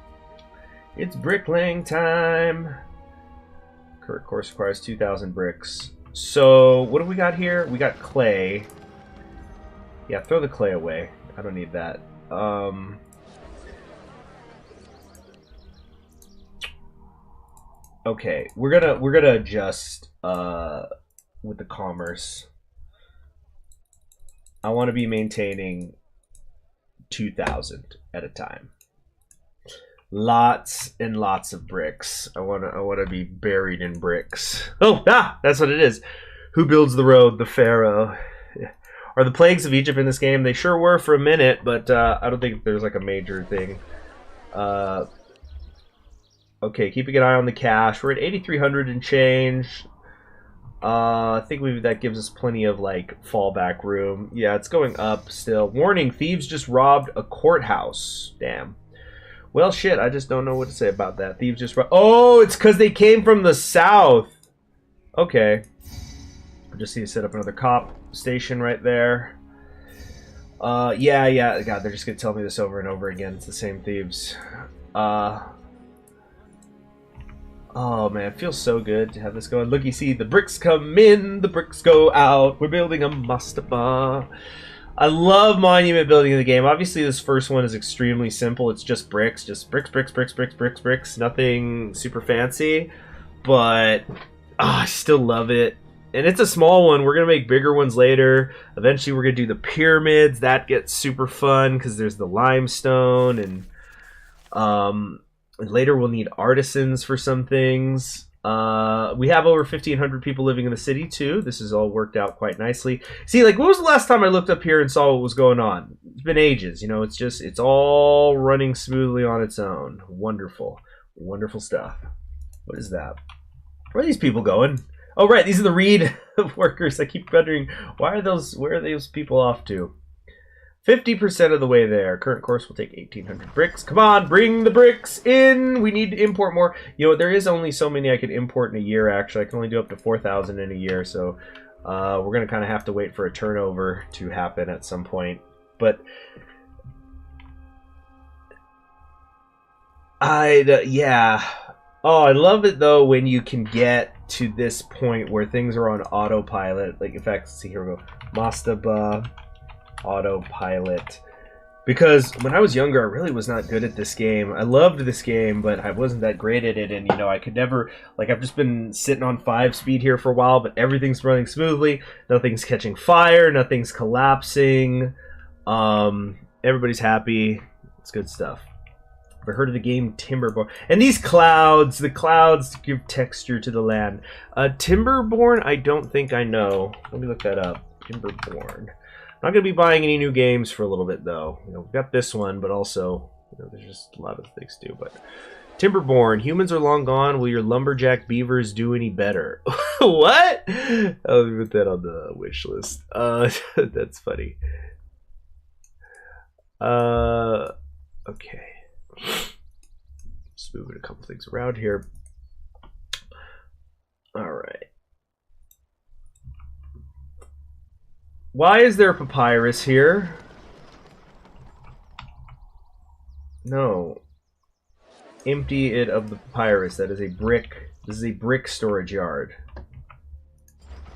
It's bricklaying time. Current course requires 2,000 bricks. So, what do we got here? We got clay. Yeah, throw the clay away. I don't need that. Okay, we're gonna adjust with the commerce. I want to be maintaining 2,000 at a time. Lots and lots of bricks. I wanna be buried in bricks. Oh, that's what it is. Who builds the road? The Pharaoh. Are the plagues of Egypt in this game? They sure were for a minute, but I don't think there's like a major thing. Okay, keeping an eye on the cash. We're at 8,300 and change. I think that gives us plenty of like fallback room. Yeah, it's going up still. Warning: thieves just robbed a courthouse. Damn. Well, shit, I just don't know what to say about that. Thieves just... Oh, it's because they came from the south. Okay. I just need to set up another cop station right there. Yeah. God, they're just going to tell me this over and over again. It's the same thieves. Oh, man, it feels so good to have this going. Look, you see, the bricks come in, the bricks go out. We're building a mastaba. I love monument building in the game. Obviously, this first one is extremely simple. It's just bricks. Just bricks. Nothing super fancy. But I still love it. And it's a small one. We're going to make bigger ones later. Eventually, we're going to do the pyramids. That gets super fun because there's the limestone. And later, we'll need artisans for some things. We have over 1,500 people living in the city too. This has all worked out quite nicely. See, like, when was the last time I looked up here and saw what was going on? It's been ages. You know, it's all running smoothly on its own. Wonderful, wonderful stuff. What is that? Where are these people going? Oh, right, these are the Reed workers. I keep wondering where are those people off to? 50% of the way there. Current course will take 1,800 bricks. Come on, bring the bricks in. We need to import more. You know, there is only so many I can import in a year, actually. I can only do up to 4,000 in a year, so we're going to kind of have to wait for a turnover to happen at some point. But yeah. Oh, I love it, though, when you can get to this point where things are on autopilot. Like, in fact, see, here we go. Mastaba. Autopilot, because when I was younger I really was not good at this game. I loved this game, but I wasn't that great at it, and you know, I could never, like, I've just been sitting on 5 speed here for a while, but everything's running smoothly. Nothing's catching fire, nothing's collapsing. Everybody's happy. It's good stuff. Ever heard of the game Timberborn? And these clouds, the clouds give texture to the land. Timberborn, I don't think I know. Let me look that up. Timberborn. Not going to be buying any new games for a little bit, though. You know, we've got this one, but also, you know, there's just a lot of things to do. But Timberborn, humans are long gone. Will your lumberjack beavers do any better? What? I'll put that on the wish list. That's funny. Okay. Just moving a couple things around here. All right. Why is there a papyrus here? No. Empty it of the papyrus. That is a brick. This is a brick storage yard.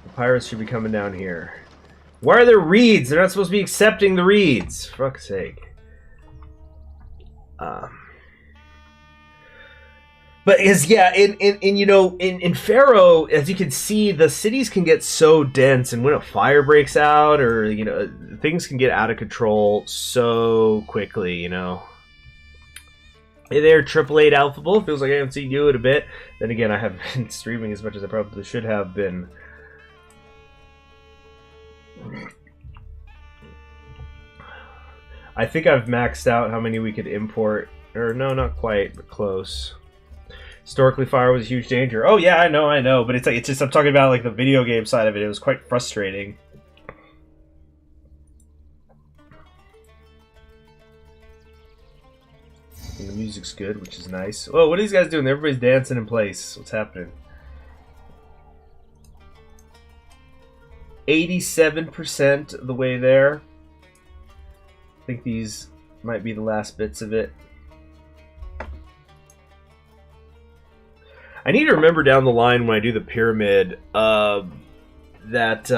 Papyrus should be coming down here. Why are there reeds? They're not supposed to be accepting the reeds. For fuck's sake. But in Pharaoh, as you can see, the cities can get so dense, and when a fire breaks out, or you know, things can get out of control so quickly. You know. Hey there, Triple Eight Alphable. Feels like I haven't seen you in a bit. Then again, I haven't been streaming as much as I probably should have been. I think I've maxed out how many we could import. Or no, not quite, but close. Historically, fire was a huge danger. Oh yeah, I know, but it's just I'm talking about like the video game side of it. It was quite frustrating. And the music's good, which is nice. Oh, what are these guys doing? Everybody's dancing in place. What's happening? 87% of the way there. I think these might be the last bits of it. I need to remember down the line when I do the pyramid that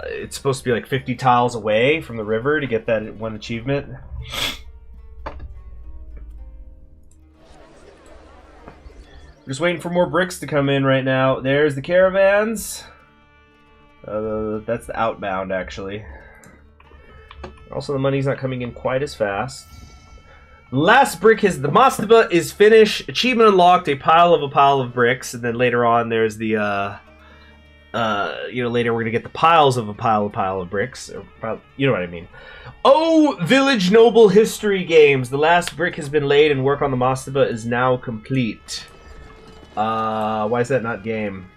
it's supposed to be like 50 tiles away from the river to get that one achievement. Just waiting for more bricks to come in right now. There's the caravans. That's the outbound, actually. Also, the money's not coming in quite as fast. Last brick is the mastaba is finished. Achievement unlocked. A pile of bricks, and then later on there's the later we're gonna get the piles of a pile of bricks. Or, you know what I mean. Oh, Village Noble History Games. The last brick has been laid, and work on the mastaba is now complete. Why is that not game?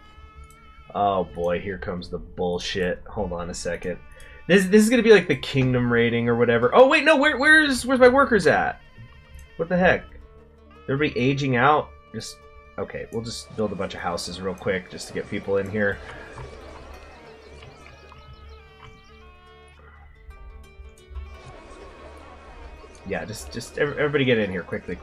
Oh boy, here comes the bullshit. Hold on a second. This is gonna be like the kingdom rating or whatever. Oh wait, no, where's my workers at? What the heck? Everybody aging out? Just okay, we'll just build a bunch of houses real quick just to get people in here. Yeah, just everybody get in here quickly.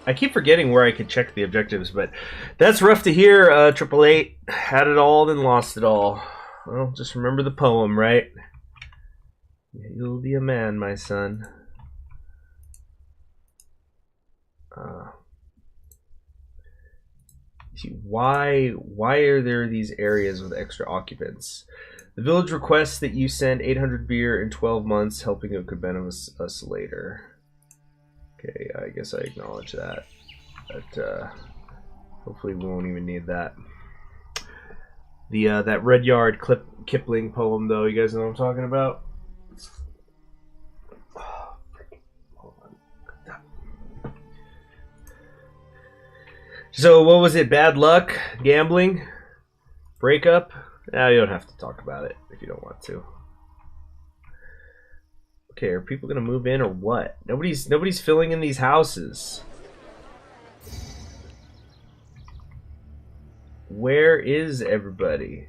I keep forgetting where I could check the objectives, but that's rough to hear. Triple Eight had it all, then lost it all. Well, just remember the poem, right? You'll be a man, my son. See, why are there these areas with extra occupants? The village requests that you send 800 beer in 12 months, helping it could benefit us later. Okay, I guess I acknowledge that. But hopefully we won't even need that. The that Red Yard Kipling poem, though, you guys know what I'm talking about? Hold on. So what was it? Bad luck? Gambling? Breakup? Nah, you don't have to talk about it if you don't want to. Okay, are people gonna move in or what? Nobody's filling in these houses. Where is everybody?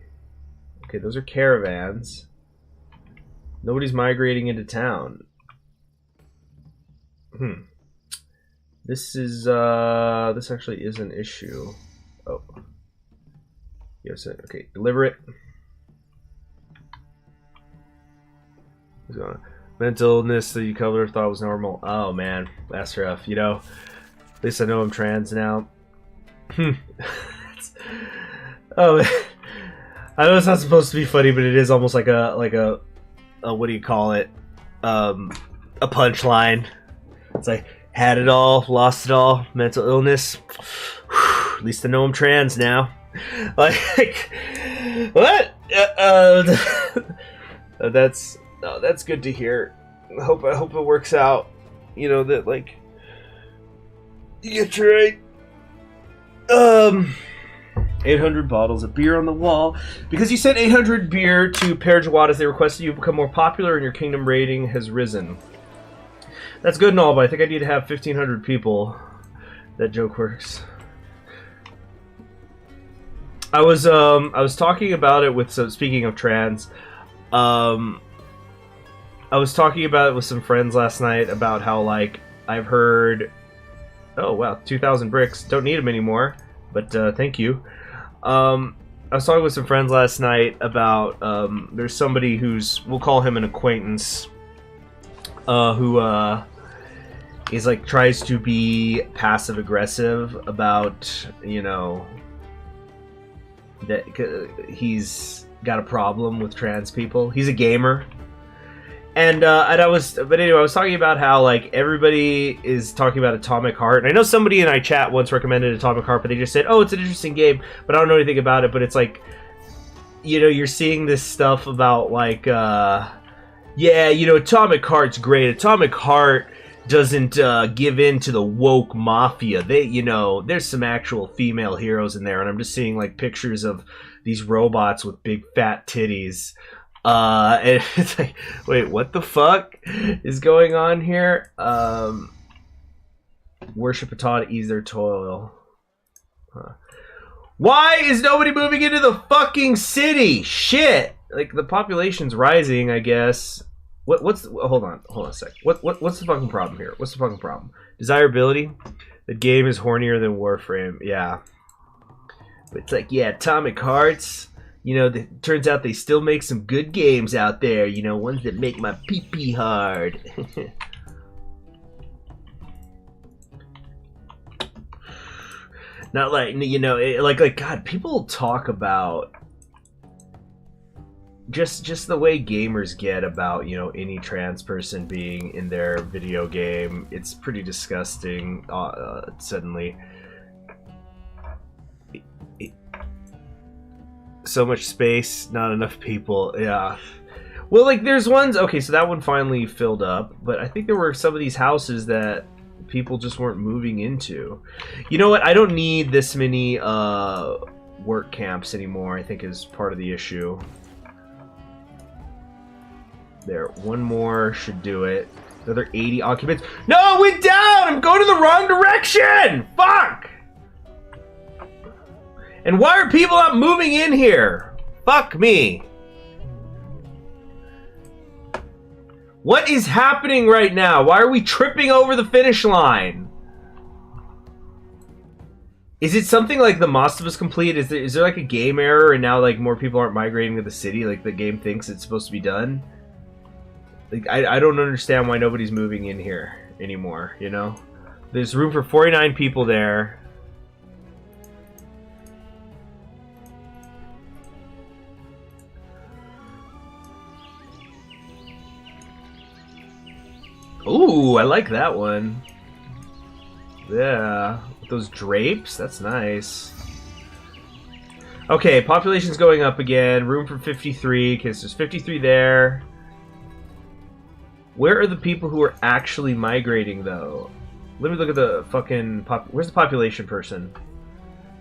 Okay, those are caravans. Nobody's migrating into town. This is this actually is an issue. Oh. Yes, okay, deliver it. What's going on? Mental illness that you covered thought was normal. Oh man, that's rough. You know, at least I know I'm trans now. Oh, I know it's not supposed to be funny, but it is almost like a what do you call it? a punchline. It's like, had it all, lost it all, mental illness. Whew, at least I know I'm trans now. Like, what? That's good to hear. I hope it works out. You know that, like, you get right. 800 bottles of beer on the wall. Because you sent 800 beer to Parajawadas, they requested you become more popular and your kingdom rating has risen. That's good and all, but I think I need to have 1,500 people. That joke works. I was talking about it with, so speaking of trans, I was talking about it with some friends last night about how, like, I've heard, oh wow, 2,000 bricks, don't need them anymore, but thank you. I was talking with some friends last night about, there's somebody who's, we'll call him an acquaintance, who is like, tries to be passive aggressive about, you know, that he's got a problem with trans people. He's a gamer. And I was talking about how, like, everybody is talking about Atomic Heart. And I know somebody in my chat once recommended Atomic Heart, but they just said, oh, it's an interesting game, but I don't know anything about it. But it's like, you know, you're seeing this stuff about, like, yeah, you know, Atomic Heart's great. Atomic Heart doesn't give in to the woke mafia. They, you know, there's some actual female heroes in there. And I'm just seeing, like, pictures of these robots with big fat titties. And it's like, wait, what the fuck is going on here? Worship Ata to ease their toil. Huh. Why is nobody moving into the fucking city? Shit! Like, the population's rising, I guess. Hold on a sec. What's the fucking problem here? What's the fucking problem? Desirability? The game is hornier than Warframe. Yeah. But it's like, yeah, Atomic Hearts. You know, turns out they still make some good games out there. You know, ones that make my pee-pee hard. Not like, you know, like God, people talk about just the way gamers get about, you know, any trans person being in their video game. It's pretty disgusting. Suddenly. So much space, not enough people. Yeah. Well, like, there's ones, okay, so that one finally filled up, but I think there were some of these houses that people just weren't moving into. You know what? I don't need this many work camps anymore, I think, is part of the issue. There, one more should do it. Another 80 occupants. No, it went down! I'm going in the wrong direction! Fuck! And why are people not moving in here? Fuck me. What is happening right now? Why are we tripping over the finish line? Is it something like the Most was complete? Is there like a game error and now, like, more people aren't migrating to the city? Like, the game thinks it's supposed to be done? Like, I don't understand why nobody's moving in here anymore, you know? There's room for 49 people there. Ooh, I like that one. Yeah, with those drapes, that's nice. Okay, population's going up again. Room for 53. Okay, so there's 53 there. Where are the people who are actually migrating, though? Let me look at the fucking where's the population person?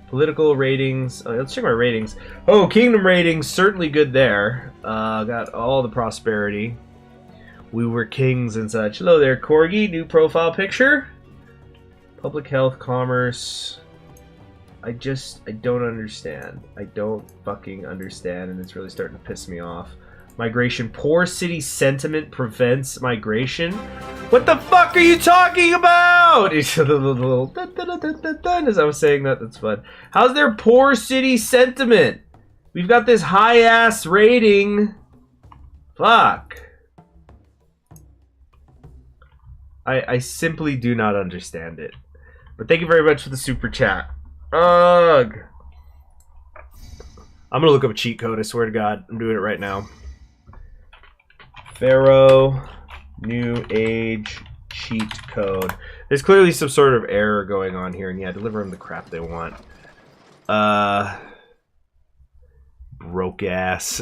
Political ratings. Oh, let's check my ratings. Oh, kingdom ratings, certainly good there. Got all the prosperity. We were kings and such. Hello there, Corgi. New profile picture. Public health, commerce. I don't understand. I don't fucking understand, and it's really starting to piss me off. Migration. Poor city sentiment prevents migration. What the fuck are you talking about? As I was saying that, that's fun. How's there poor city sentiment? We've got this high-ass rating. Fuck. I simply do not understand it. But thank you very much for the super chat. Ugh. I'm gonna look up a cheat code, I swear to God. I'm doing it right now. Pharaoh New age cheat code. There's clearly some sort of error going on here, and yeah, deliver them the crap they want. Broke ass.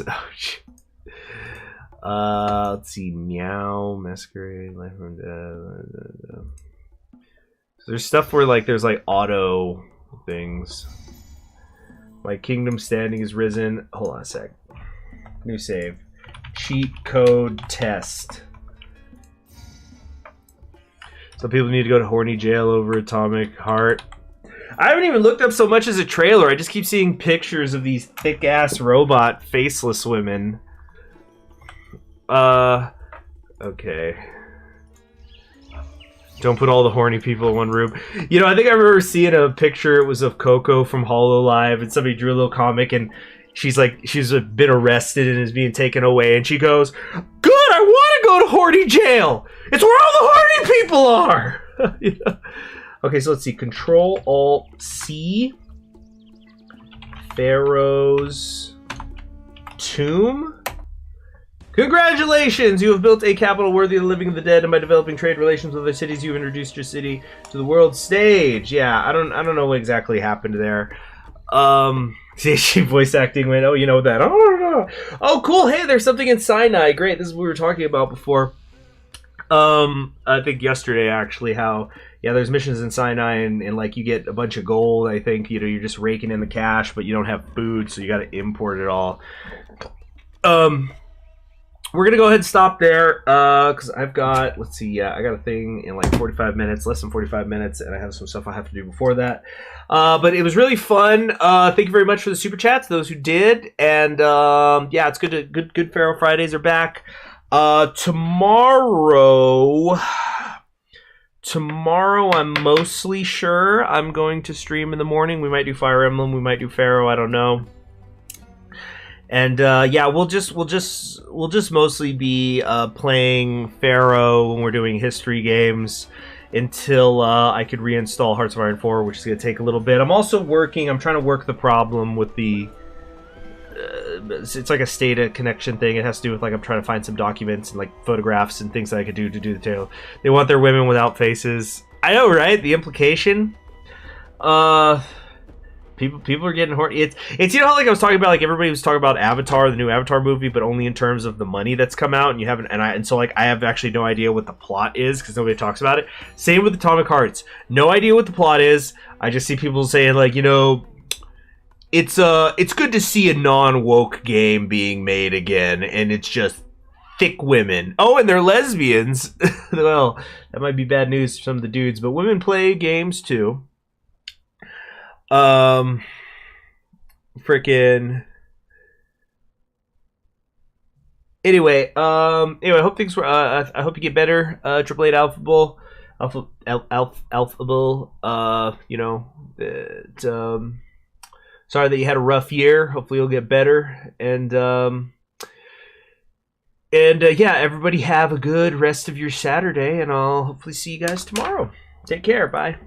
Let's see. Meow, masquerade, life from death. So there's stuff where like there's like auto things. Like Kingdom Standing is risen. Hold on a sec. New save. Cheat code test. Some people need to go to horny jail over Atomic Heart. I haven't even looked up so much as a trailer. I just keep seeing pictures of these thick-ass robot faceless women. Okay. Don't put all the horny people in one room. You know, I think I remember seeing a picture. It was of Coco from HoloLive, and somebody drew a little comic, and she's like, she's been arrested and is being taken away, and she goes, "Good, I want to go to horny jail. It's where all the horny people are." You know? Okay, so let's see. Control-Alt-C. Pharaoh's tomb. Congratulations! You have built a capital worthy of the living and the dead, and by developing trade relations with other cities, you've introduced your city to the world stage. Yeah, I don't know what exactly happened there. See, she voice acting went, oh, you know that. Oh, cool. Hey, there's something in Sinai. Great. This is what we were talking about before. I think yesterday actually, how there's missions in Sinai and like you get a bunch of gold. I think you're just raking in the cash, but you don't have food, so you got to import it all. We're gonna go ahead and stop there because I've got, let's see, I got a thing in like 45 minutes, less than 45 minutes, and I have some stuff I have to do before that. But it was really fun. Thank you very much for the super chats, those who did, and yeah, it's good. Pharaoh Fridays are back. Tomorrow, I'm mostly sure I'm going to stream in the morning. We might do Fire Emblem, we might do Pharaoh, I don't know. And yeah, we'll just mostly be playing Pharaoh when we're doing history games until I could reinstall Hearts of Iron 4, which is going to take a little bit. I'm also I'm trying to work the problem with the it's like a STATA connection thing. It has to do with like I'm trying to find some documents and like photographs and things that I could do to do the tale. They want their women without faces. I know, right? The implication. People are getting horny. It's you know how like I was talking about, like everybody was talking about Avatar, the new Avatar movie, but only in terms of the money that's come out, and you haven't, and so like I have actually no idea what the plot is because nobody talks about it. Same with Atomic Hearts, no idea what the plot is. I just see people saying like, you know, it's good to see a non-woke game being made again, and it's just thick women. Oh, and they're lesbians. Well, that might be bad news for some of the dudes, but women play games too. Freaking. Anyway, I hope things were. I hope you get better. Triple Eight Alphable. You know, sorry that you had a rough year. Hopefully you'll get better. And yeah, everybody have a good rest of your Saturday, and I'll hopefully see you guys tomorrow. Take care. Bye.